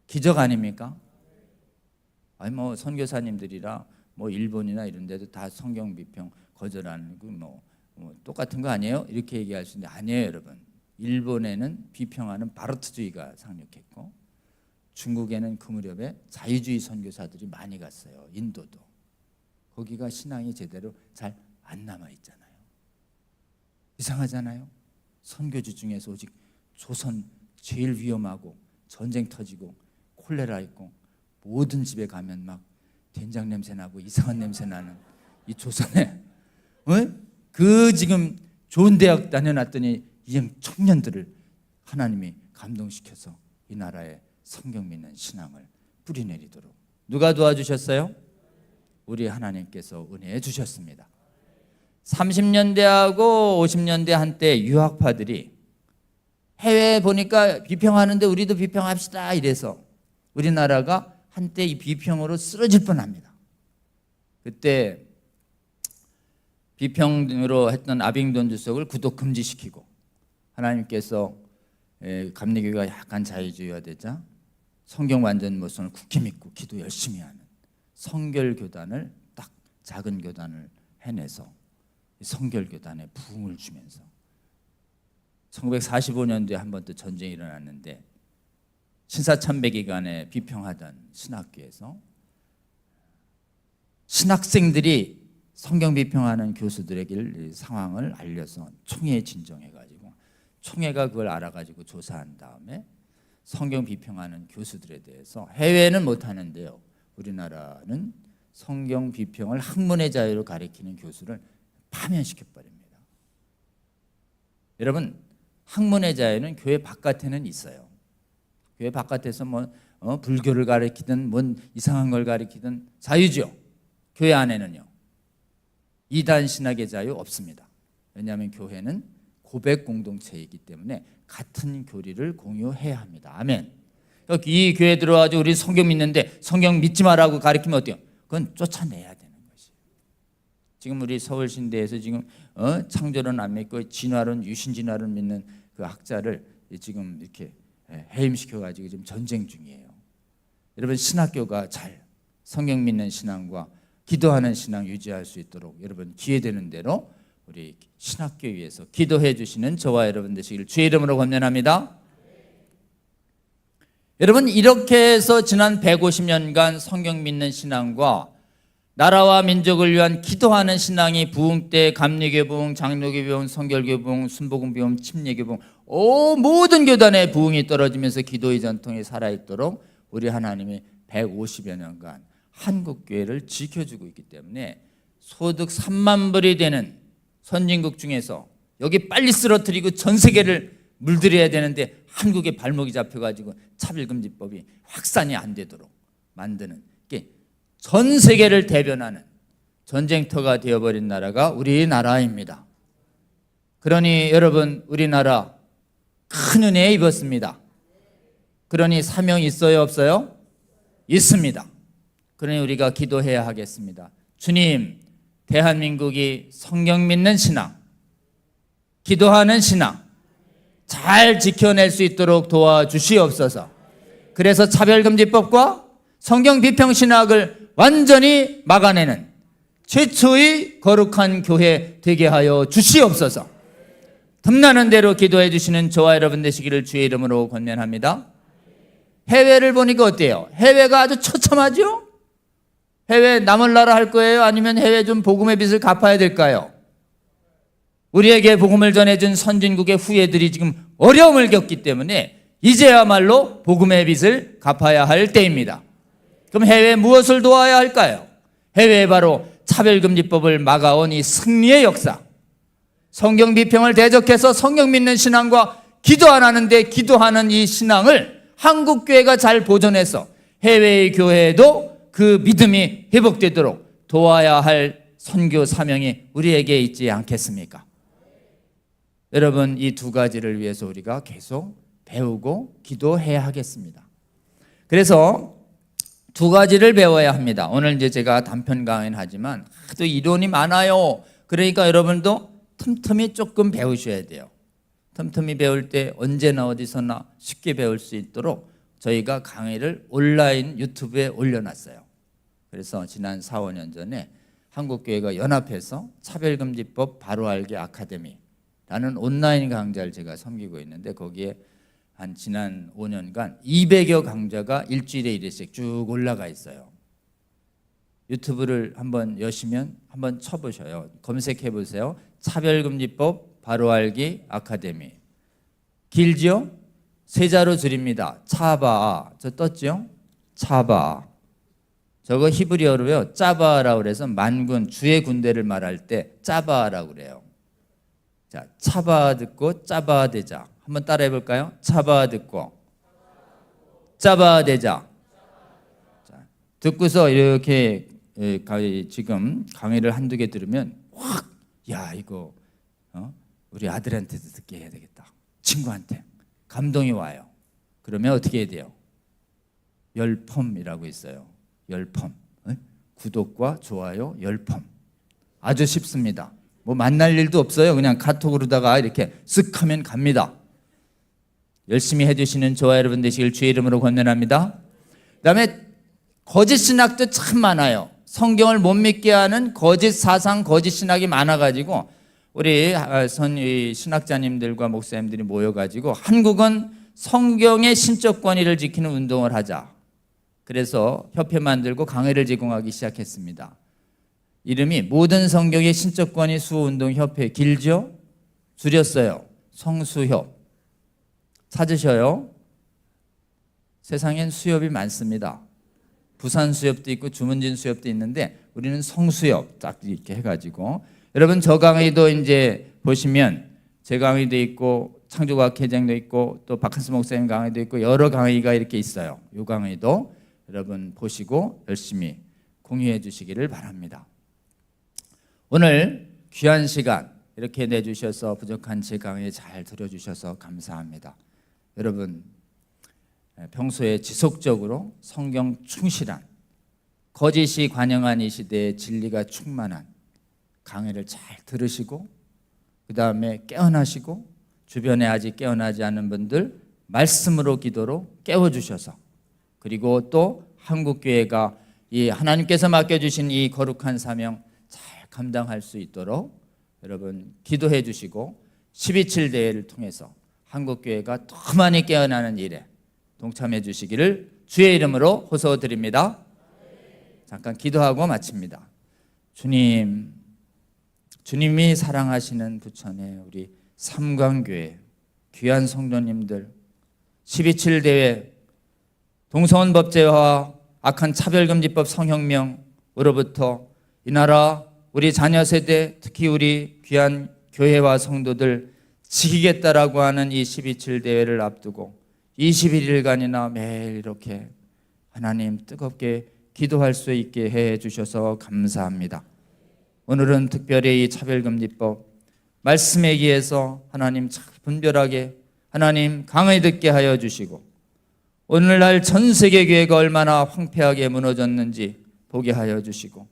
기적 아닙니까? 아니 뭐 선교사님들이라 뭐 일본이나 이런 데도 다 성경 비평 거절하는 그 뭐 똑같은 거 아니에요? 이렇게 얘기할 수 있는데 아니에요, 여러분. 일본에는 비평하는 바르트주의가 상륙했고 중국에는 그 무렵에 자유주의 선교사들이 많이 갔어요. 인도도. 거기가 신앙이 제대로 잘 안 남아 있잖아요. 이상하잖아요. 선교지 중에서 오직 조선 제일 위험하고 전쟁 터지고 콜레라 있고 모든 집에 가면 막 된장 냄새 나고 이상한 냄새 나는 이 조선에 그 지금 좋은 대학 다녀놨더니 이 청년들을 하나님이 감동시켜서 이 나라에 성경 믿는 신앙을 뿌리내리도록 누가 도와주셨어요? 우리 하나님께서 은혜해 주셨습니다. 30년대하고 50년대 한때 유학파들이 해외에 보니까 비평하는데 우리도 비평합시다 이래서 우리나라가 한때 이 비평으로 쓰러질 뻔합니다. 그때 비평으로 했던 아빙돈 주석을 구독 금지시키고 하나님께서 감리교가 약간 자유주의화되자 성경 완전 모성을 굳게 믿고 기도 열심히 하는 성결교단을 딱 작은 교단을 해내서 성결교단에 부흥을 주면서 1945년도에 한 번 또 전쟁이 일어났는데 신사참배기간에 비평하던 신학교에서 신학생들이 성경 비평하는 교수들에게 상황을 알려서 총회에 진정해가지고 총회가 그걸 알아가지고 조사한 다음에 성경 비평하는 교수들에 대해서 해외는 못하는데요. 우리나라는 성경 비평을 학문의 자유로 가리키는 교수를 파면시켜버립니다. 여러분 학문의 자유는 교회 바깥에는 있어요. 교회 바깥에서 불교를 가리키든 뭔 이상한 걸 가리키든 자유죠. 교회 안에는요. 이단 신학의 자유 없습니다. 왜냐하면 교회는 고백 공동체이기 때문에 같은 교리를 공유해야 합니다. 아멘. 이 교회 들어와서 우리 성경 믿는데 성경 믿지 마라고 가리키면 어때요? 그건 쫓아내야 되는 것이에요. 지금 우리 서울신대에서 지금 창조론 안 믿고 진화론, 유신진화론 믿는 그 학자를 지금 이렇게 해임시켜가지고 지금 전쟁 중이에요. 여러분 신학교가 잘 성경 믿는 신앙과 기도하는 신앙 유지할 수 있도록 여러분 기회되는 대로 우리 신학교 위해서 기도해 주시는 저와 여러분 되시길 주의 이름으로 권면합니다. 여러분, 이렇게 해서 지난 150년간 성경 믿는 신앙과 나라와 민족을 위한 기도하는 신앙이 부흥 때 감리교 부흥, 장로교 부흥, 성결교 부흥, 순복음 부흥, 침례교 부흥, 모든 교단의 부흥이 떨어지면서 기도의 전통이 살아있도록 우리 하나님이 150여 년간 한국교회를 지켜주고 있기 때문에 소득 3만 불이 되는 선진국 중에서 여기 빨리 쓰러뜨리고 전 세계를 물들여야 되는데 한국의 발목이 잡혀가지고 차별금지법이 확산이 안 되도록 만드는, 전 세계를 대변하는 전쟁터가 되어버린 나라가 우리나라입니다. 그러니 여러분, 우리나라 큰 은혜에 입었습니다. 그러니 사명 있어요, 없어요? 있습니다. 그러니 우리가 기도해야 하겠습니다. 주님, 대한민국이 성경 믿는 신앙, 기도하는 신앙 잘 지켜낼 수 있도록 도와주시옵소서. 그래서 차별금지법과 성경 비평신학을 완전히 막아내는 최초의 거룩한 교회 되게 하여 주시옵소서. 틈나는 대로 기도해 주시는 저와 여러분 되시기를 주의 이름으로 권면합니다. 해외를 보니까 어때요? 해외가 아주 처참하죠? 해외 남을 나라 할 거예요? 아니면 해외 좀 복음의 빚을 갚아야 될까요? 우리에게 복음을 전해준 선진국의 후예들이 지금 어려움을 겪기 때문에 이제야말로 복음의 빚을 갚아야 할 때입니다. 그럼 해외에 무엇을 도와야 할까요? 해외에 바로 차별금지법을 막아온 이 승리의 역사, 성경 비평을 대적해서 성경 믿는 신앙과 기도 안 하는데 기도하는 이 신앙을 한국교회가 잘 보존해서 해외의 교회에도 그 믿음이 회복되도록 도와야 할 선교 사명이 우리에게 있지 않겠습니까? 여러분, 이 두 가지를 위해서 우리가 계속 배우고 기도해야 하겠습니다. 그래서 두 가지를 배워야 합니다. 오늘 이제 제가 단편 강의는 하지만 하도 이론이 많아요. 그러니까 여러분도 틈틈이 조금 배우셔야 돼요. 틈틈이 배울 때 언제나 어디서나 쉽게 배울 수 있도록 저희가 강의를 온라인 유튜브에 올려놨어요. 그래서 지난 4, 5년 전에 한국교회가 연합해서 차별금지법 바로 알기 아카데미라는 온라인 강좌를 제가 섬기고 있는데 거기에 한 지난 5년간 200여 강좌가 일주일에 1회씩 쭉 올라가 있어요. 유튜브를 한번 여시면 한번 쳐보셔요. 검색해 보세요. 차별금지법 바로 알기 아카데미. 길죠? 세 자로 줄입니다. 차바. 저 떴죠? 차바. 저거 히브리어로요. 짜바라고 그래서 만군, 주의 군대를 말할 때 짜바라고 그래요. 자, 차바 듣고 짜바 되자. 한번 따라해 볼까요? 차바 듣고 짜바 되자. 자, 듣고서 이렇게 지금 강의를 한두 개 들으면 확, 야, 이거 우리 아들한테도 듣게 해야 되겠다. 친구한테 감동이 와요. 그러면 어떻게 해야 돼요? 열펌이라고 있어요. 열펌. 구독과 좋아요, 열펌. 아주 쉽습니다. 뭐 만날 일도 없어요. 그냥 카톡으로다가 이렇게 쓱 하면 갑니다. 열심히 해주시는 저와 여러분 되시길 주의 이름으로 권면합니다. 그 다음에 거짓 신학도 참 많아요. 성경을 못 믿게 하는 거짓 사상, 거짓 신학이 많아가지고 우리 신학자님들과 목사님들이 모여가지고 한국은 성경의 신적 권위를 지키는 운동을 하자. 그래서 협회 만들고 강의를 제공하기 시작했습니다. 이름이 모든 성경의 신적 권위 수호운동협회. 길죠? 줄였어요. 성수협. 찾으셔요. 세상엔 수협이 많습니다. 부산 수협도 있고 주문진 수협도 있는데 우리는 성수협 딱 이렇게 해가지고 여러분 저 강의도 이제 보시면 제 강의도 있고 창조과학회장도 있고 또 박한수 목사님 강의도 있고 여러 강의가 이렇게 있어요. 이 강의도 여러분 보시고 열심히 공유해 주시기를 바랍니다. 오늘 귀한 시간 이렇게 내주셔서 부족한 제 강의 잘 들어주셔서 감사합니다. 여러분 평소에 지속적으로 성경 충실한 거짓이 관영한 이 시대에 진리가 충만한 강의를 잘 들으시고 그 다음에 깨어나시고 주변에 아직 깨어나지 않은 분들 말씀으로 기도로 깨워주셔서 그리고 또 한국교회가 이 하나님께서 맡겨주신 이 거룩한 사명 잘 감당할 수 있도록 여러분 기도해 주시고 12.7 대회를 통해서 한국교회가 더 많이 깨어나는 일에 동참해 주시기를 주의 이름으로 호소드립니다. 잠깐 기도하고 마칩니다. 주님이 사랑하시는 부천의 우리 삼광교회 귀한 성도님들 12.7 대회 동성혼 법제화와 악한 차별금지법 성혁명으로부터 이 나라 우리 자녀 세대 특히 우리 귀한 교회와 성도들 지키겠다라고 하는 이 12.7 대회를 앞두고 21일간이나 매일 이렇게 하나님 뜨겁게 기도할 수 있게 해 주셔서 감사합니다. 오늘은 특별히 이 차별금지법 말씀에 의해서 하나님 참 분별하게 하나님 강하게 듣게 하여 주시고 오늘날 전 세계 교회가 얼마나 황폐하게 무너졌는지 보게 하여 주시고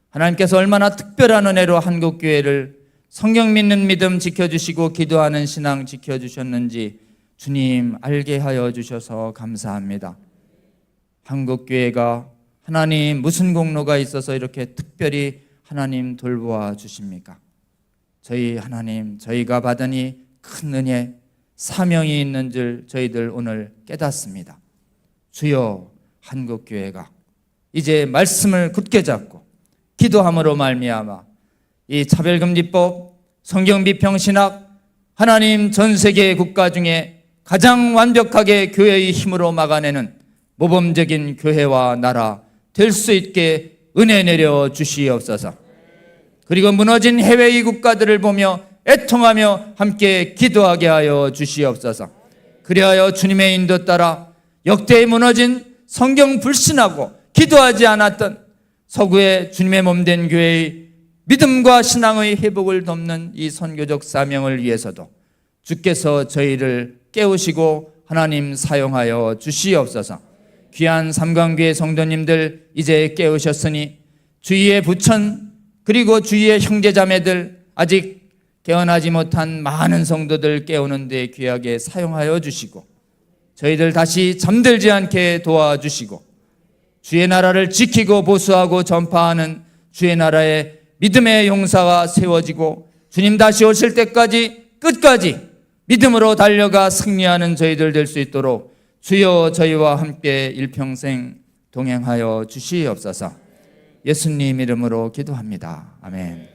하나님께서 얼마나 특별한 은혜로 한국 교회를 성경 믿는 믿음 지켜주시고 기도하는 신앙 지켜주셨는지 주님 알게 하여 주셔서 감사합니다. 한국 교회가 하나님 무슨 공로가 있어서 이렇게 특별히 하나님 돌보아 주십니까? 저희 하나님 저희가 받은 이 큰 은혜 사명이 있는 줄 저희들 오늘 깨닫습니다. 주여 한국 교회가 이제 말씀을 굳게 잡고 기도함으로 말미암아 이 차별금지법 성경비평신학 하나님 전 세계 국가 중에 가장 완벽하게 교회의 힘으로 막아내는 모범적인 교회와 나라 될 수 있게 은혜 내려 주시옵소서. 그리고 무너진 해외의 국가들을 보며 애통하며 함께 기도하게 하여 주시옵소서. 그리하여 주님의 인도 따라 역대에 무너진 성경 불신하고 기도하지 않았던 서구의 주님의 몸된 교회의 믿음과 신앙의 회복을 돕는 이 선교적 사명을 위해서도 주께서 저희를 깨우시고 하나님 사용하여 주시옵소서. 귀한 삼광교회 성도님들 이제 깨우셨으니 주위의 부천 그리고 주위의 형제자매들 아직 깨어나지 못한 많은 성도들 깨우는 데 귀하게 사용하여 주시고 저희들 다시 잠들지 않게 도와주시고 주의 나라를 지키고 보수하고 전파하는 주의 나라의 믿음의 용사가 세워지고 주님 다시 오실 때까지 끝까지 믿음으로 달려가 승리하는 저희들 될 수 있도록 주여 저희와 함께 일평생 동행하여 주시옵소서. 예수님 이름으로 기도합니다. 아멘.